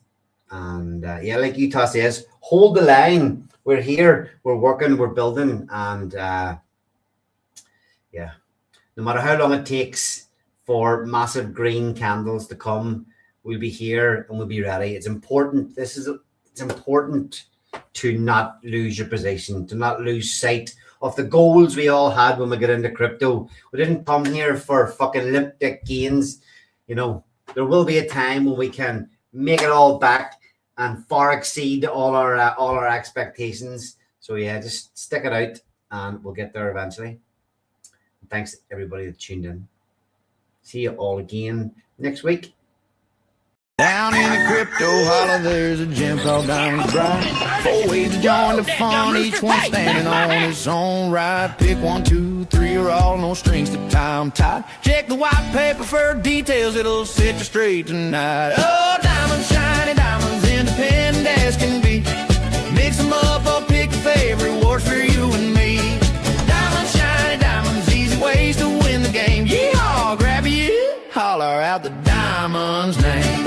And yeah, like Utah says, hold the line. We're here, we're working, we're building. And yeah, no matter how long it takes for massive green candles to come, we'll be here and we'll be ready. It's important. It's important to not lose your position, to not lose sight of the goals we all had when we got into crypto. We didn't come here for fucking limp dick gains. You know, there will be a time when we can make it all back and far exceed all our expectations. So yeah, just stick it out and we'll get there eventually. Thanks to everybody that tuned in. See you all again next week. Down in the crypto holler, there's a gym called Diamond Bright. 4 ways to join the fun, each one standing on its own right. Pick 1, 2, 3, or all, no strings to tie 'em tight. Check the white paper for details, it'll set you straight tonight. Oh, diamonds, shiny diamonds, independent as can be. Mix 'em up or pick a favorite, works for you and me. Diamonds, shiny diamonds, easy ways to win the game. Yeehaw, grab you, holler out the Diamond's name.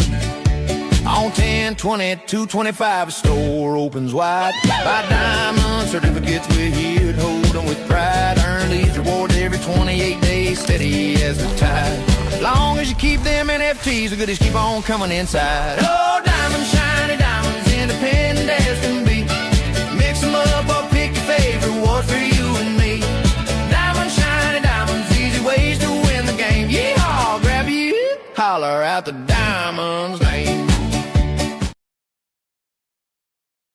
On 10, 20, 225, a store opens wide. Buy diamond certificates, we're here to hold them with pride. Earn these rewards every 28 days, steady as the tide. As long as you keep them NFTs, the goodies keep on coming inside. Oh, diamonds, shiny diamonds, independent as can be.